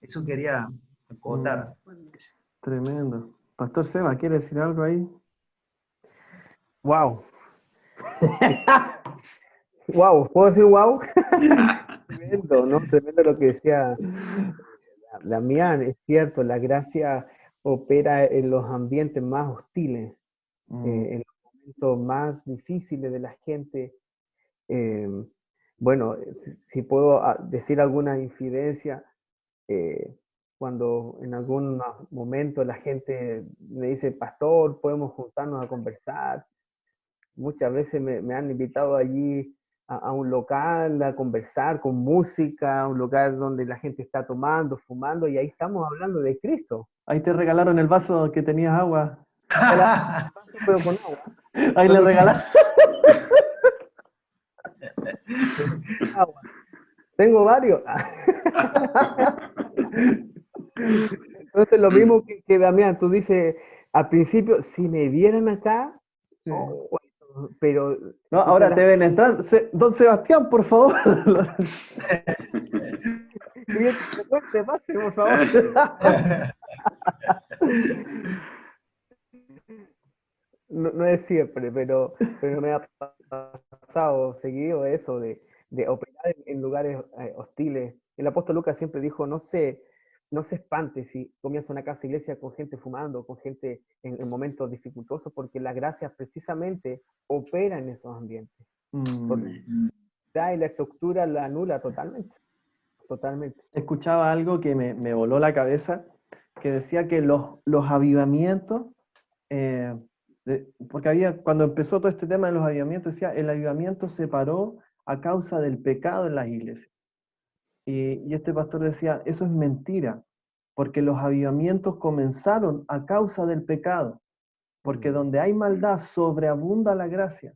Eso quería acotar. Tremendo. Pastor Seba, ¿quiere decir algo ahí? ¡Wow! ¡Wow! ¿Puedo decir wow? Tremendo, ¿no? Tremendo lo que decía Damián. Es cierto, la gracia opera en los ambientes más hostiles, en los momentos más difíciles de la gente. Bueno, si puedo decir alguna infidencia, cuando en algún momento la gente me dice, pastor, podemos juntarnos a conversar. Muchas veces me han invitado allí a un local a conversar con música, un lugar donde la gente está tomando, fumando, y ahí estamos hablando de Cristo. Ahí te regalaron el vaso que tenías agua. Pero con agua. Ahí le regalaste. Agua. Tengo varios. Entonces lo mismo que Damián, tú dices, al principio, si me vieran acá, sí. Pero... No, ahora te ven entrar. Don Sebastián, por favor. Pase, por favor. no es siempre, pero me ha pasado seguido eso de operar en lugares hostiles. El apóstol Lucas siempre dijo, no se espante si comienza una casa iglesia con gente fumando, con gente en momentos dificultosos, porque la gracia precisamente opera en esos ambientes. Porque y la estructura la anula totalmente. Totalmente. Escuchaba algo que me voló la cabeza, que decía que los avivamientos, porque cuando empezó todo este tema de los avivamientos, decía, el avivamiento se paró a causa del pecado en las iglesias. Y este pastor decía, eso es mentira, porque los avivamientos comenzaron a causa del pecado, porque donde hay maldad sobreabunda la gracia.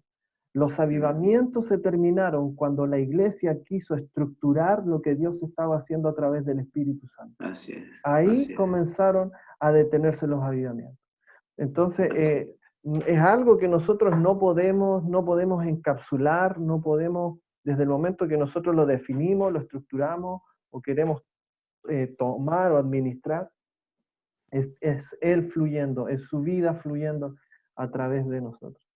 Los avivamientos se terminaron cuando la iglesia quiso estructurar lo que Dios estaba haciendo a través del Espíritu Santo. Así es. Ahí comenzaron a detenerse los avivamientos. Entonces, es algo que nosotros no podemos encapsular, no podemos, desde el momento que nosotros lo definimos, lo estructuramos o queremos tomar o administrar, es Él fluyendo, es su vida fluyendo a través de nosotros.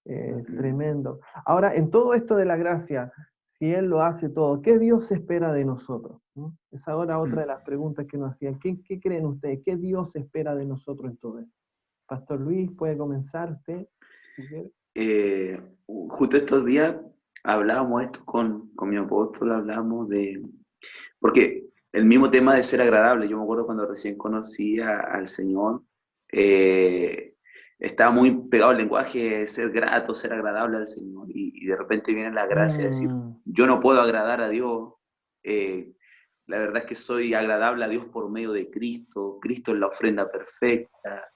Tremendo. Ahora, en todo esto de la gracia, si Él lo hace todo, ¿qué Dios espera de nosotros? ¿No? Es ahora otra de las preguntas que nos hacían. ¿Qué creen ustedes? ¿Qué Dios espera de nosotros en todo esto? Pastor Luis, ¿puede comenzar usted? Justo estos días hablábamos esto con mi apóstol, hablábamos porque el mismo tema de ser agradable, yo me acuerdo cuando recién conocí al Señor, estaba muy pegado al lenguaje de ser grato, ser agradable al Señor, y de repente viene la gracia de decir, yo no puedo agradar a Dios, la verdad es que soy agradable a Dios por medio de Cristo, Cristo es la ofrenda perfecta,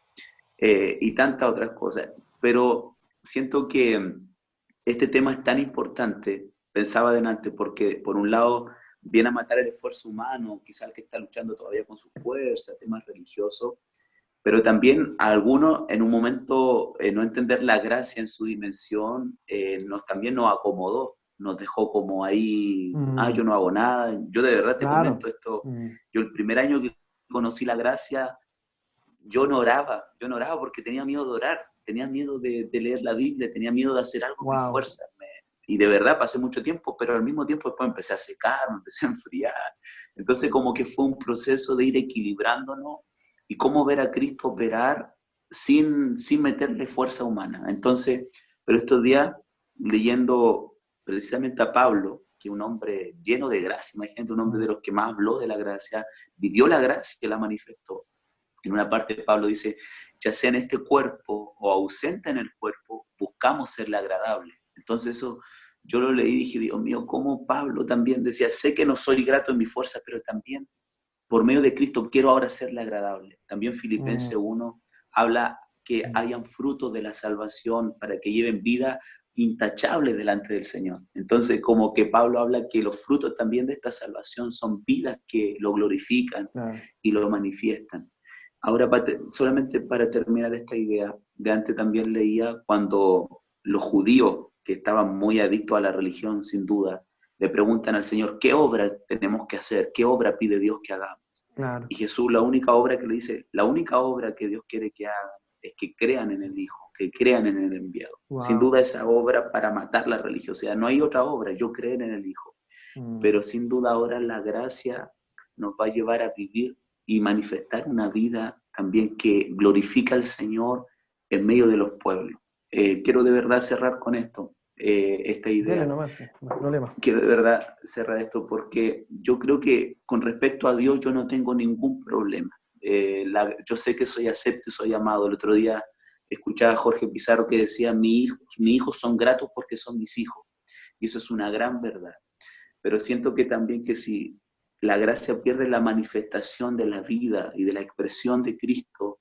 y tantas otras cosas, pero siento que este tema es tan importante, pensaba adelante, porque por un lado viene a matar el esfuerzo humano, quizá el que está luchando todavía con su fuerza, temas religiosos, pero también a algunos en un momento no entender la gracia en su dimensión, también nos acomodó, nos dejó como ahí, yo no hago nada. Yo de verdad te comento esto, yo el primer año que conocí la gracia, yo no oraba porque tenía miedo de orar, tenía miedo de leer la Biblia, tenía miedo de hacer algo con mi fuerza. Y de verdad pasé mucho tiempo, pero al mismo tiempo después empecé a secar, me empecé a enfriar. Entonces como que fue un proceso de ir equilibrándonos y cómo ver a Cristo operar sin meterle fuerza humana. Entonces, pero estos días, leyendo precisamente a Pablo, que es un hombre lleno de gracia, imagínate, un hombre de los que más habló de la gracia, vivió la gracia que la manifestó. En una parte Pablo dice, ya sea en este cuerpo o ausente en el cuerpo, buscamos serle agradable. Entonces eso yo lo leí y dije, Dios mío, cómo Pablo también decía, sé que no soy grato en mi fuerza, pero también por medio de Cristo quiero ahora serle agradable. También Filipenses 1 habla que hayan frutos de la salvación para que lleven vida intachable delante del Señor. Entonces como que Pablo habla que los frutos también de esta salvación son vidas que lo glorifican y lo manifiestan. Ahora, solamente para terminar esta idea, de antes también leía cuando los judíos, que estaban muy adictos a la religión, sin duda, le preguntan al Señor, ¿qué obra tenemos que hacer? ¿Qué obra pide Dios que hagamos? Claro. Y Jesús, la única obra que le dice, la única obra que Dios quiere que hagan es que crean en el Hijo, que crean en el enviado. Sin duda esa obra para matar la religiosidad. No hay otra obra, yo creo en el Hijo. Pero sin duda ahora la gracia nos va a llevar a vivir y manifestar una vida también que glorifica al Señor en medio de los pueblos. Quiero de verdad cerrar con esto, esta idea. No hay problema. Quiero de verdad cerrar esto porque yo creo que con respecto a Dios yo no tengo ningún problema. Yo sé que soy acepto y soy amado. El otro día escuchaba a Jorge Pizarro que decía, mis hijos son gratos porque son mis hijos. Y eso es una gran verdad. Pero siento que también que si la gracia pierde la manifestación de la vida y de la expresión de Cristo,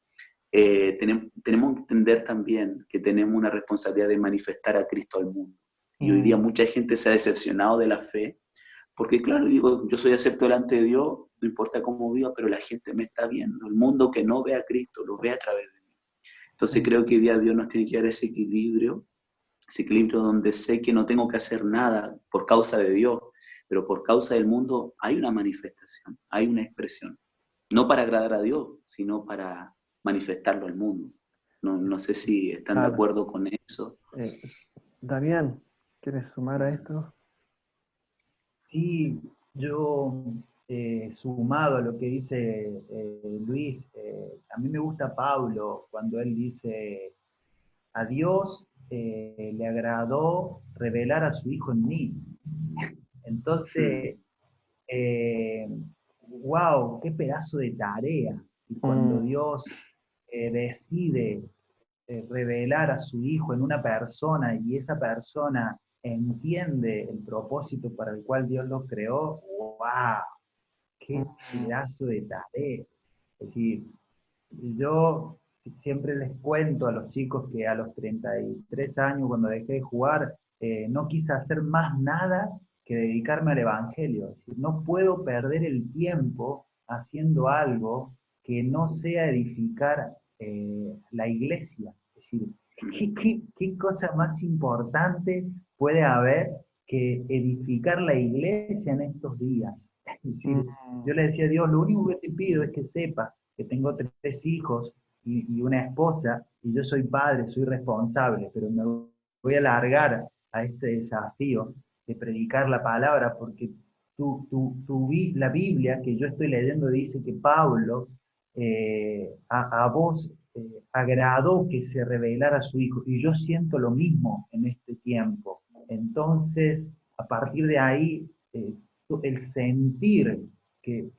tenemos que entender también que tenemos una responsabilidad de manifestar a Cristo al mundo. Y hoy día mucha gente se ha decepcionado de la fe, porque claro, digo, yo soy acepto delante de Dios, no importa cómo viva, pero la gente me está viendo. El mundo que no ve a Cristo, lo ve a través de mí. Entonces creo que hoy día Dios nos tiene que dar ese equilibrio donde sé que no tengo que hacer nada por causa de Dios, pero por causa del mundo hay una manifestación, hay una expresión. No para agradar a Dios, sino para manifestarlo al mundo. No sé si están de acuerdo con eso. Damián, ¿quieres sumar a esto? Sí, yo, sumado a lo que dice Luis, a mí me gusta Pablo cuando él dice, a Dios le agradó revelar a su Hijo en mí. Entonces, wow, qué pedazo de tarea. Y cuando Dios decide revelar a su Hijo en una persona y esa persona entiende el propósito para el cual Dios lo creó, wow, qué pedazo de tarea. Es decir, yo siempre les cuento a los chicos que a los 33 años, cuando dejé de jugar, no quise hacer más nada que dedicarme al Evangelio. Es decir, no puedo perder el tiempo haciendo algo que no sea edificar la iglesia. Es decir, ¿qué cosa más importante puede haber que edificar la iglesia en estos días? Es decir, yo le decía a Dios, lo único que te pido es que sepas que tengo 3 hijos y una esposa, y yo soy padre, soy responsable, pero me voy a largar a este desafío de predicar la palabra, porque la Biblia que yo estoy leyendo dice que Pablo a vos agradó que se revelara a su Hijo, y yo siento lo mismo en este tiempo. Entonces, a partir de ahí, el sentir que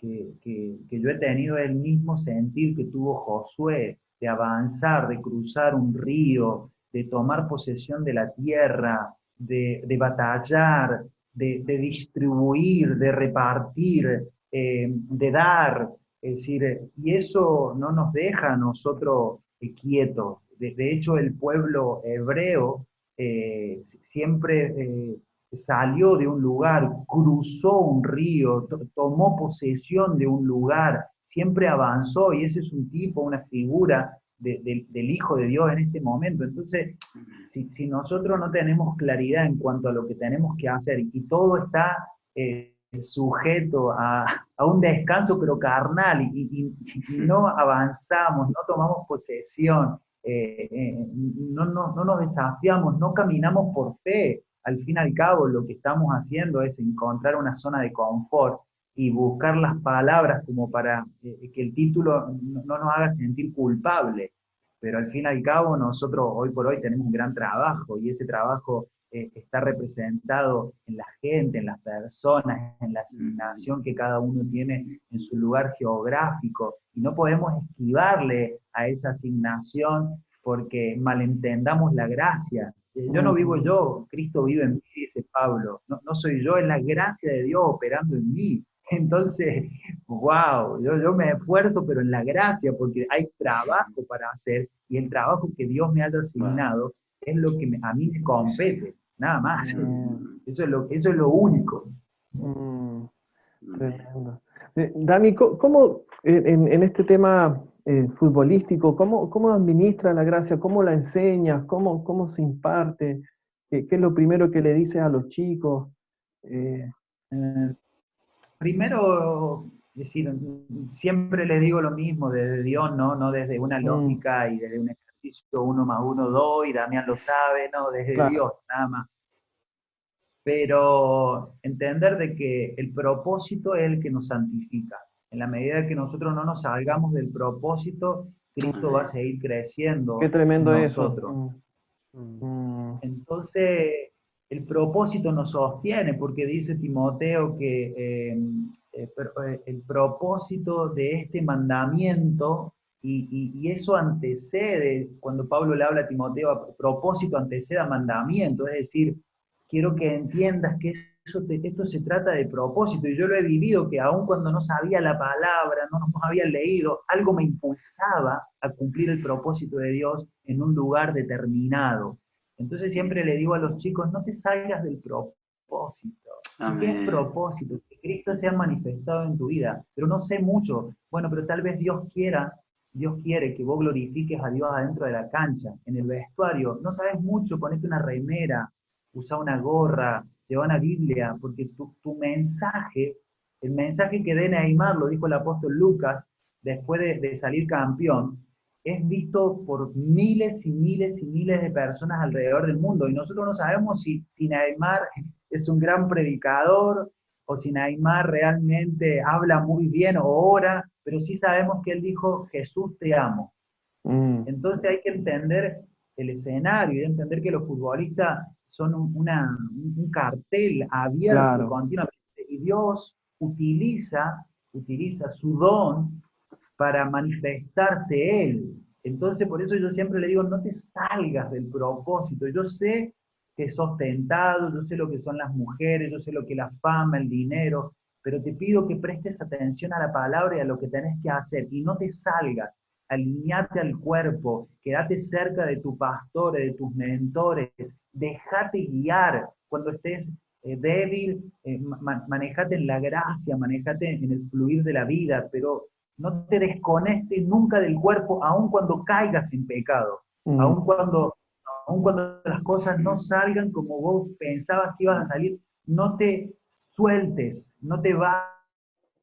yo he tenido el mismo sentir que tuvo Josué, de avanzar, de cruzar un río, de tomar posesión de la tierra, de batallar, de distribuir, de repartir, de dar. Es decir, y eso no nos deja a nosotros quietos. De hecho, el pueblo hebreo siempre salió de un lugar, cruzó un río, tomó posesión de un lugar, siempre avanzó, y ese es un tipo, una figura del Hijo de Dios en este momento. Entonces, si nosotros no tenemos claridad en cuanto a lo que tenemos que hacer, y todo está sujeto a un descanso pero carnal, y no avanzamos, no tomamos posesión, no nos desafiamos, no caminamos por fe. Al fin y al cabo, lo que estamos haciendo es encontrar una zona de confort y buscar las palabras como para que el título no nos haga sentir culpable. Pero al fin y al cabo, nosotros hoy por hoy tenemos un gran trabajo, y ese trabajo está representado en la gente, en las personas, en la asignación que cada uno tiene en su lugar geográfico, y no podemos esquivarle a esa asignación porque malentendamos la gracia. Yo no vivo yo, Cristo vive en mí, dice Pablo. No soy yo, es la gracia de Dios operando en mí. Entonces, wow, yo me esfuerzo, pero en la gracia, porque hay trabajo para hacer, y el trabajo que Dios me haya asignado es lo que a mí me compete, nada más. Eso es lo único. Tremendo. Dami, ¿cómo en este tema futbolístico, cómo administra la gracia? ¿Cómo la enseñas? ¿Cómo se imparte? ¿Qué es lo primero que le dices a los chicos? Primero, es decir, siempre les digo lo mismo, desde Dios, no desde una lógica y desde un ejercicio 1 más 1, 2, y Damián lo sabe, no, desde Claro. Dios, nada más. Pero entender de que el propósito es el que nos santifica. En la medida que nosotros no nos salgamos del propósito, Cristo va a seguir creciendo Qué tremendo en eso. nosotros. Entonces, el propósito nos sostiene, porque dice Timoteo que el propósito de este mandamiento, y eso antecede, cuando Pablo le habla a Timoteo, propósito antecede a mandamiento, es decir, quiero que entiendas que esto se trata de propósito, y yo lo he vivido, que aun cuando no sabía la palabra, no había leído, algo me impulsaba a cumplir el propósito de Dios en un lugar determinado. Entonces siempre le digo a los chicos, no te salgas del propósito. ¿Y qué es propósito? Que Cristo sea manifestado en tu vida, pero no sé mucho. Bueno, pero tal vez Dios quiere que vos glorifiques a Dios adentro de la cancha, en el vestuario. No sabes mucho, ponete una remera, usa una gorra, lleva una Biblia, porque tu mensaje, el mensaje que dé Neymar, lo dijo el apóstol Lucas, después de salir campeón, es visto por miles y miles y miles de personas alrededor del mundo. Y nosotros no sabemos si Neymar es un gran predicador o si Neymar realmente habla muy bien o ora, pero sí sabemos que él dijo, Jesús te amo. Entonces hay que entender el escenario y entender que los futbolistas son un cartel abierto Claro. continuamente. Y Dios utiliza su don para manifestarse Él. Entonces, por eso yo siempre le digo, no te salgas del propósito. Yo sé que sos tentado, yo sé lo que son las mujeres, yo sé lo que es la fama, el dinero, pero te pido que prestes atención a la palabra y a lo que tenés que hacer y no te salgas. Alineate al cuerpo, quédate cerca de tus pastores, de tus mentores, déjate guiar cuando estés débil, manejate en la gracia, manejate en el fluir de la vida, pero no te desconectes nunca del cuerpo, aun cuando caigas en pecado, Mm, aun cuando las cosas no salgan como vos pensabas que iban a salir, no te sueltes, no te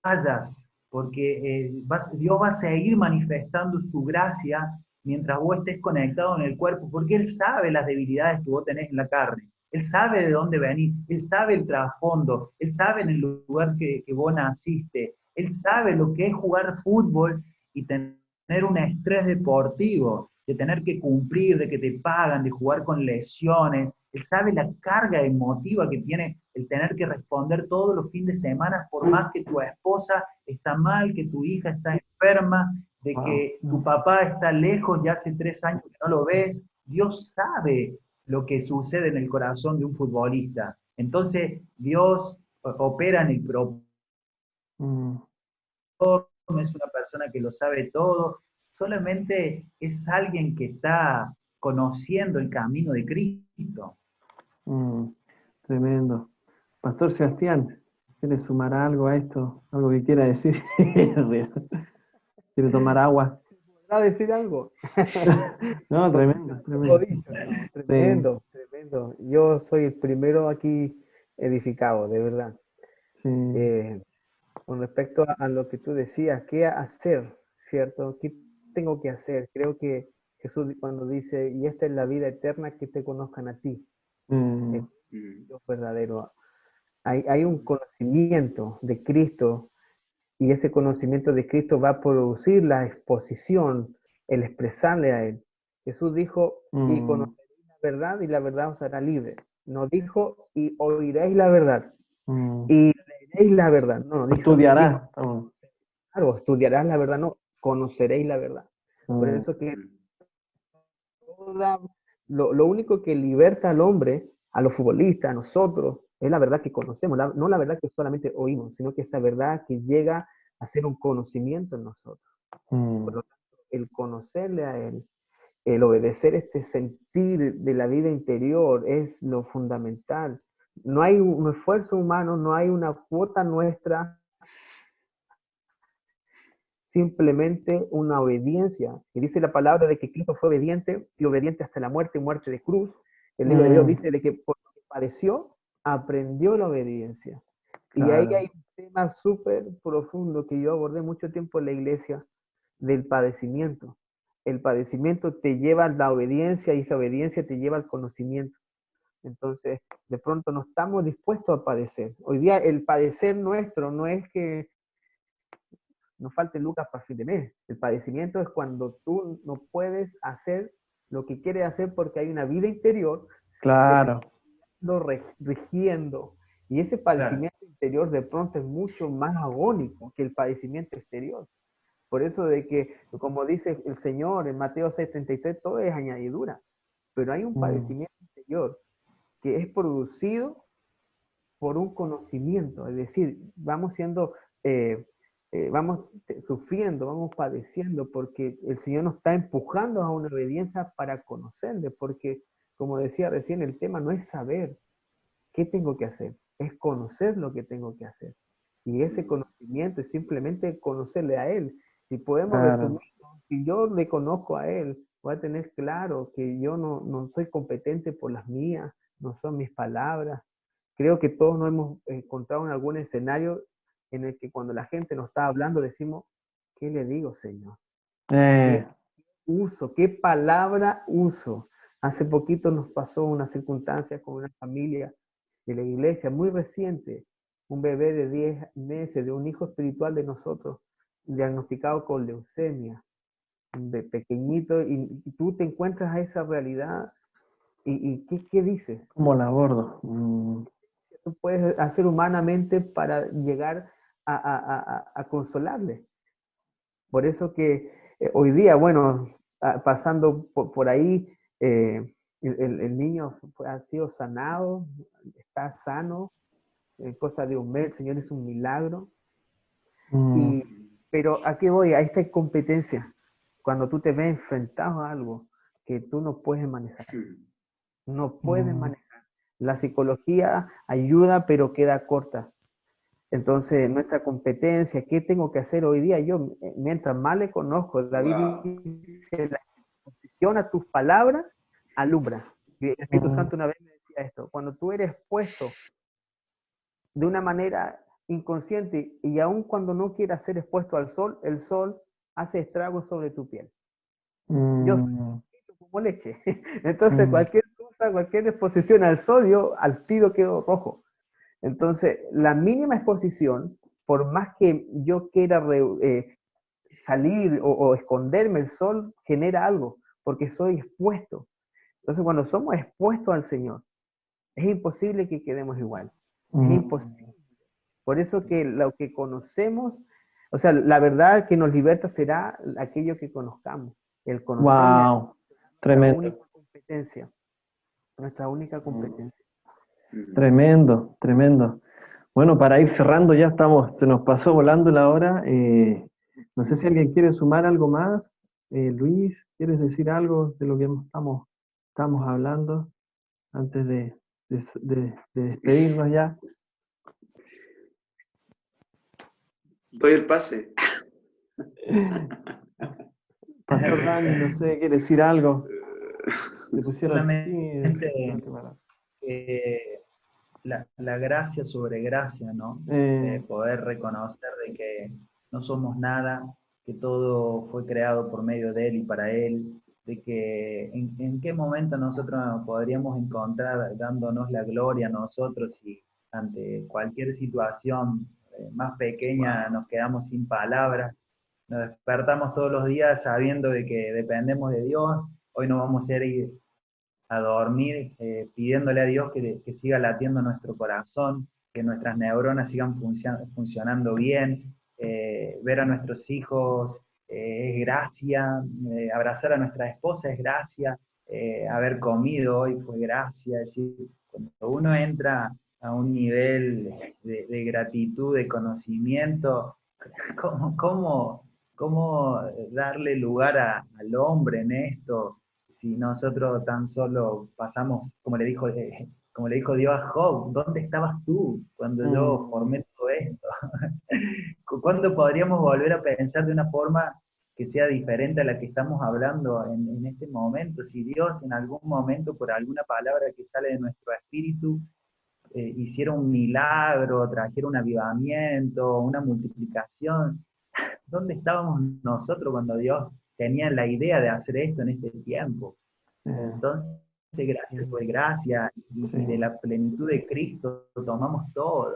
vayas, porque Dios va a seguir manifestando su gracia mientras vos estés conectado en el cuerpo, porque Él sabe las debilidades que vos tenés en la carne. Él sabe de dónde venís, Él sabe el trasfondo, Él sabe en el lugar que vos naciste, Él sabe lo que es jugar fútbol y tener un estrés deportivo, de tener que cumplir, de que te pagan, de jugar con lesiones. Él sabe la carga emotiva que tiene el tener que responder todos los fines de semana, por más que tu esposa está mal, que tu hija está enferma, de wow. que tu papá está lejos, ya hace 3 años que no lo ves. Dios sabe lo que sucede en el corazón de un futbolista. Entonces, Dios opera en el propósito, Mm, no es una persona que lo sabe todo, solamente es alguien que está conociendo el camino de Cristo. mm, tremendo. Pastor Sebastián, ¿quiere sumar algo a esto? ¿Algo que quiera decir? ¿Quiere tomar agua? ¿Podrá decir algo? No, Porque tremendo, lo tremendo. dicho, no, Sí, tremendo, tremendo. Yo soy el primero aquí edificado, de verdad. sí. Eh, con respecto a lo que tú decías, ¿qué hacer? ¿Cierto? ¿Qué tengo que hacer? Creo que Jesús cuando dice, y esta es la vida eterna, que te conozcan a ti, el Mm, Dios verdadero. Hay un conocimiento de Cristo y ese conocimiento de Cristo va a producir la exposición, el expresarle a Él. Jesús dijo, y mm, conoceréis la verdad y la verdad os hará libre. No dijo, y oiréis la verdad mm. y leeréis la verdad. No, dijo, Estudiará. Mm, claro, estudiarás la verdad, no, conoceréis la verdad. Por mm, eso que toda, lo único que liberta al hombre, a los futbolistas, a nosotros, es la verdad que conocemos, no la verdad que solamente oímos, sino que esa verdad que llega a ser un conocimiento en nosotros. Por mm, lo tanto, el conocerle a Él, el obedecer este sentir de la vida interior es lo fundamental. No hay un esfuerzo humano, no hay una cuota nuestra, simplemente una obediencia. Y dice la palabra de que Cristo fue obediente y obediente hasta la muerte y muerte de cruz. El libro de Dios mm, dice de que por lo que padeció, aprendió la obediencia. Y ahí claro. hay un tema súper profundo que yo abordé mucho tiempo en la iglesia, del padecimiento. El padecimiento te lleva a la obediencia y esa obediencia te lleva al conocimiento. Entonces, de pronto no estamos dispuestos a padecer. Hoy día el padecer nuestro no es que no falten lucas para fin de mes. El padecimiento es cuando tú no puedes hacer lo que quieres hacer porque hay una vida interior que te Claro. está rigiendo. Y ese Claro. padecimiento interior de pronto es mucho más agónico que el padecimiento exterior. Por eso de que, como dice el Señor en Mateo 6:33, todo es añadidura. Pero hay un Mm, padecimiento interior que es producido por un conocimiento, es decir, vamos siendo, vamos sufriendo, vamos padeciendo, porque el Señor nos está empujando a una obediencia para conocerle, porque como decía recién, el tema no es saber qué tengo que hacer, es conocer lo que tengo que hacer. Y ese conocimiento es simplemente conocerle a Él. Si podemos claro. resumir, si yo le conozco a Él, voy a tener claro que yo no soy competente por las mías, no son mis palabras. Creo que todos nos hemos encontrado en algún escenario en el que cuando la gente nos está hablando decimos, ¿qué le digo, Señor? Eh, ¿Qué? uso? ¿Qué palabra uso? Hace poquito nos pasó una circunstancia con una familia de la iglesia, muy reciente, un bebé de 10 meses, de un hijo espiritual de nosotros, diagnosticado con leucemia, de pequeñito, y tú te encuentras a esa realidad, y ¿qué dices? ¿Cómo la abordo? ¿Qué tú puedes hacer humanamente para llegar a consolarle? Por eso que hoy día, bueno, pasando por ahí, el niño ha sido sanado, está sano, en cosa de un mes, el Señor es un milagro. Mm, Pero ¿a qué voy? A esta competencia. Cuando tú te ves enfrentado a algo que tú no puedes manejar, no puedes mm, manejar. La psicología ayuda, pero queda corta. Entonces, nuestra competencia, ¿qué tengo que hacer hoy día? Yo, mientras más le conozco, David Wow. dice, la exposición a tus palabras alumbra. Y el Espíritu mm, Santo una vez me decía esto, cuando tú eres expuesto de una manera inconsciente y aun cuando no quieras ser expuesto al sol, el sol hace estragos sobre tu piel. Yo soy mm, como leche. Entonces, mm, cualquier cosa, cualquier exposición al sol, yo al tiro quedo rojo. Entonces, la mínima exposición, por más que yo quiera salir o esconderme, el sol genera algo, porque soy expuesto. Entonces, cuando somos expuestos al Señor, es imposible que quedemos igual. Es mm. imposible. Por eso que lo que conocemos, o sea, la verdad que nos liberta será aquello que conozcamos. El conocerle a Wow, nuestra tremendo, única competencia. Nuestra única competencia. tremendo, tremendo. Bueno, para ir cerrando ya estamos, se nos pasó volando la hora. No sé si alguien quiere sumar algo más. Luis, ¿quieres decir algo de lo que estamos hablando antes de despedirnos ya? Doy el pase. Pastor Dani, no sé, ¿quiere decir algo? Te pusieron Solamente la gracia sobre gracia, ¿no? Poder reconocer de que no somos nada, que todo fue creado por medio de Él y para Él, de que en qué momento nosotros nos podríamos encontrar dándonos la gloria a nosotros y ante cualquier situación más pequeña nos quedamos sin palabras, nos despertamos todos los días sabiendo de que dependemos de Dios, hoy no vamos a ir a dormir pidiéndole a Dios que siga latiendo nuestro corazón, que nuestras neuronas sigan funcionando bien, ver a nuestros hijos es gracia, abrazar a nuestra esposa es gracia, haber comido hoy fue gracia, es decir, cuando uno entra a un nivel de gratitud, de conocimiento, ¿cómo darle lugar al hombre en esto? Si nosotros tan solo pasamos, como le dijo Dios a Job, ¿dónde estabas tú cuando yo Mm, formé todo esto? ¿Cuándo podríamos volver a pensar de una forma que sea diferente a la que estamos hablando en este momento? Si Dios en algún momento, por alguna palabra que sale de nuestro espíritu, hiciera un milagro, trajera un avivamiento, una multiplicación, ¿dónde estábamos nosotros cuando Dios tenía la idea de hacer esto en este tiempo? eh, Entonces, gracias por gracia sí, y de la plenitud de Cristo tomamos todo.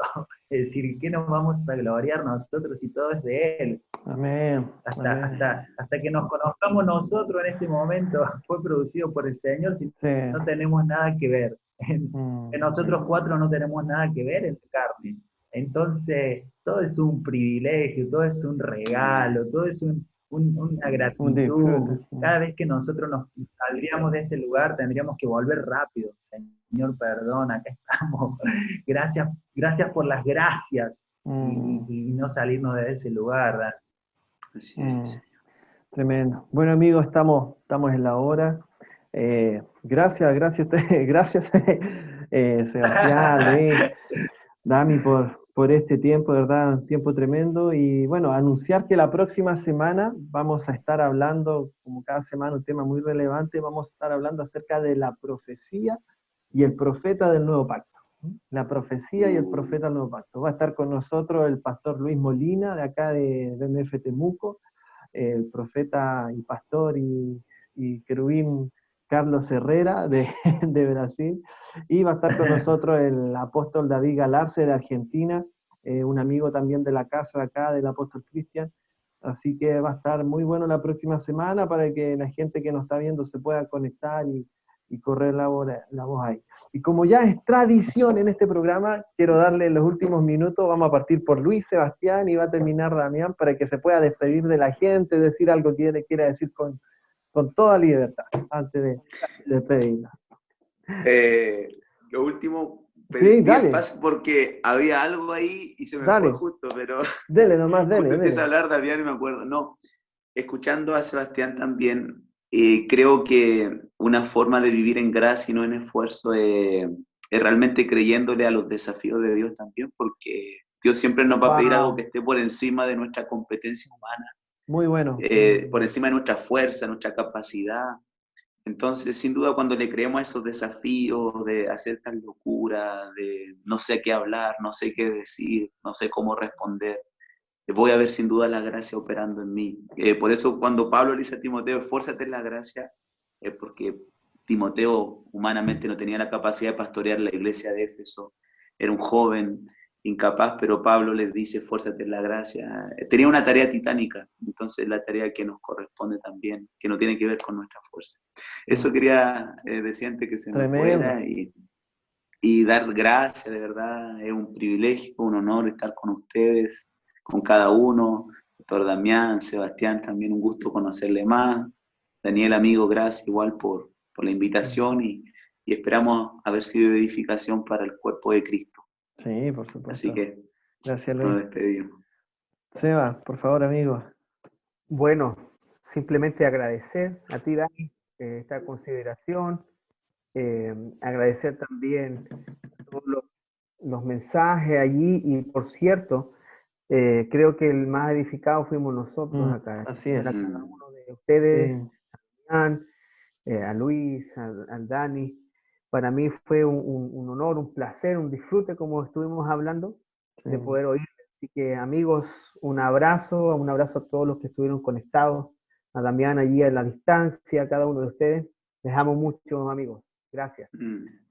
Es decir, ¿qué nos vamos a gloriar nosotros si todo es de Él? amén, amén. Hasta que nos conozcamos nosotros en este momento, fue producido por el Señor, si Sí, no tenemos nada que ver. En nosotros cuatro no tenemos nada que ver en la carne. Entonces, todo es un privilegio, todo es un regalo, todo es una un disfrute. gratitud. Cada vez que nosotros nos saldríamos de este lugar, tendríamos que volver rápido. Señor, perdón, acá estamos. Gracias, gracias por las gracias Mm, y no salirnos de ese lugar. ¿Verdad? Así mm, es. tremendo. Bueno, amigos, estamos en la hora. Gracias, gracias, Sebastián, Luis, Dami, por este tiempo, de verdad, un tiempo tremendo. Y bueno, anunciar que la próxima semana vamos a estar hablando, como cada semana, un tema muy relevante, vamos a estar hablando acerca de la profecía y el profeta del nuevo pacto. La profecía y el profeta del nuevo pacto. Va a estar con nosotros el pastor Luis Molina, de acá de BMF Temuco, el profeta y pastor y querubín Carlos Herrera de Brasil, y va a estar con nosotros el apóstol David Galarce de Argentina, un amigo también de la casa acá del apóstol Cristian. Así que va a estar muy bueno la próxima semana para que la gente que nos está viendo se pueda conectar y correr la voz ahí. Y como ya es tradición en este programa, quiero darle los últimos minutos, vamos a partir por Luis Sebastián y va a terminar Damián para que se pueda despedir de la gente, decir algo que quiera decir con toda libertad, antes de despedirla. Lo último, Sí, dale. paso porque había algo ahí y se me fue justo, pero dele nomás, justo empieza a hablar Damián y me acuerdo. No, escuchando a Sebastián también, creo que una forma de vivir en gracia y no en esfuerzo es realmente creyéndole a los desafíos de Dios también, porque Dios siempre nos va a pedir algo que esté por encima de nuestra competencia humana. Muy bueno. Por encima de nuestra fuerza, nuestra capacidad. Entonces, sin duda, cuando le creemos a esos desafíos de hacer tal locura, de no sé qué hablar, no sé qué decir, no sé cómo responder, voy a ver sin duda la gracia operando en mí. Por eso cuando Pablo le dice a Timoteo, esfuérzate en la gracia, porque Timoteo humanamente no tenía la capacidad de pastorear la iglesia de Éfeso, era un joven incapaz, pero Pablo les dice, esfuérzate en la gracia. Tenía una tarea titánica, entonces la tarea que nos corresponde también, que no tiene que ver con nuestra fuerza. Eso quería decir antes que se me fuera y dar gracias, de verdad, es un privilegio, un honor estar con ustedes, con cada uno, doctor Damián, Sebastián, también un gusto conocerle más, Daniel, amigo, gracias igual por la invitación y esperamos haber sido de edificación para el cuerpo de Cristo. Sí, por supuesto. Así que gracias, Luis. nos despedimos. Seba, por favor, amigo. Bueno, simplemente agradecer a ti, Dani, esta consideración, agradecer también todos los mensajes allí y, por cierto, creo que el más edificado fuimos nosotros acá. Así es. A cada uno de ustedes, a Luis, al Dani. Para mí fue un honor, un placer, un disfrute, como estuvimos hablando, de poder oír. Así que, amigos, un abrazo a todos los que estuvieron conectados, a Damián allí a la distancia, a cada uno de ustedes. Les amo mucho, amigos. Gracias.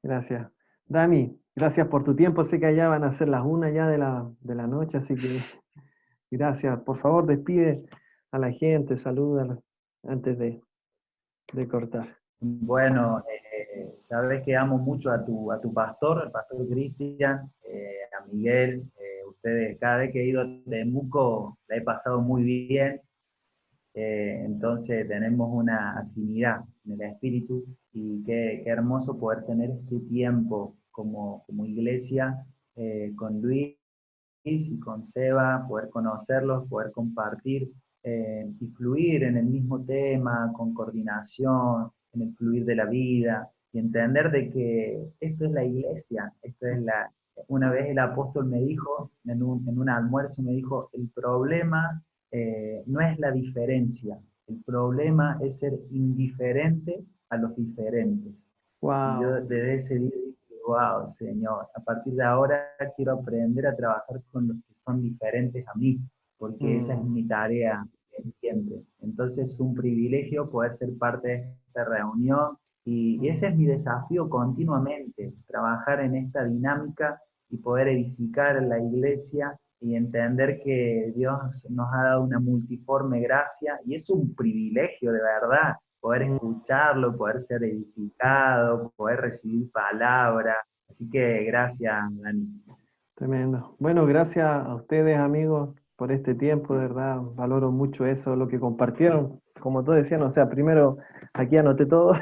Gracias. Dami, gracias por tu tiempo. Sé que allá van a ser las 1 ya de la noche, así que gracias. Por favor, despide a la gente, salúdala antes de cortar. Bueno, sabes que amo mucho a tu pastor, el pastor Cristian, a Miguel. Ustedes, cada vez que he ido a Temuco, la he pasado muy bien. Entonces tenemos una afinidad en el espíritu y qué hermoso poder tener este tiempo como iglesia con Luis y con Seba, poder conocerlos, poder compartir y fluir en el mismo tema, con coordinación, en el fluir de la vida y entender de que esto es la iglesia, una vez el apóstol me dijo, en un almuerzo me dijo, el problema no es la diferencia, el problema es ser indiferente a los diferentes. Wow. Y yo desde ese día dije, wow, Señor, a partir de ahora quiero aprender a trabajar con los que son diferentes a mí, porque esa es mi tarea siempre. Entonces es un privilegio poder ser parte de esta reunión y ese es mi desafío continuamente, trabajar en esta dinámica y poder edificar la iglesia y entender que Dios nos ha dado una multiforme gracia y es un privilegio de verdad poder escucharlo, poder ser edificado, poder recibir palabra. Así que gracias, Dani. Tremendo. Bueno, gracias a ustedes, amigos, por este tiempo, de verdad, valoro mucho eso, lo que compartieron. Como todos decían, o sea, primero, aquí anoté todo,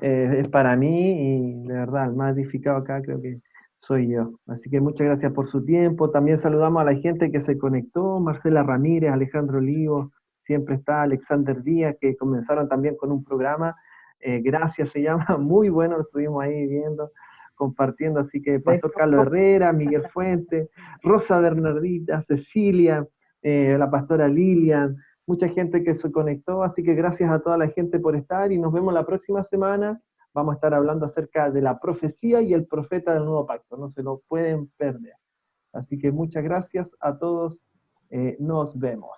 es para mí y de verdad, el más edificado acá creo que soy yo. Así que muchas gracias por su tiempo. También saludamos a la gente que se conectó, Marcela Ramírez, Alejandro Olivo, siempre está Alexander Díaz, que comenzaron también con un programa, Gracias se llama, muy bueno, lo estuvimos ahí viendo, compartiendo, así que Pastor Carlos Herrera, Miguel Fuentes, Rosa Bernardita, Cecilia, la pastora Lilian, mucha gente que se conectó, así que gracias a toda la gente por estar y nos vemos la próxima semana. Vamos a estar hablando acerca de la profecía y el profeta del nuevo pacto, no se lo pueden perder. Así que muchas gracias a todos, nos vemos.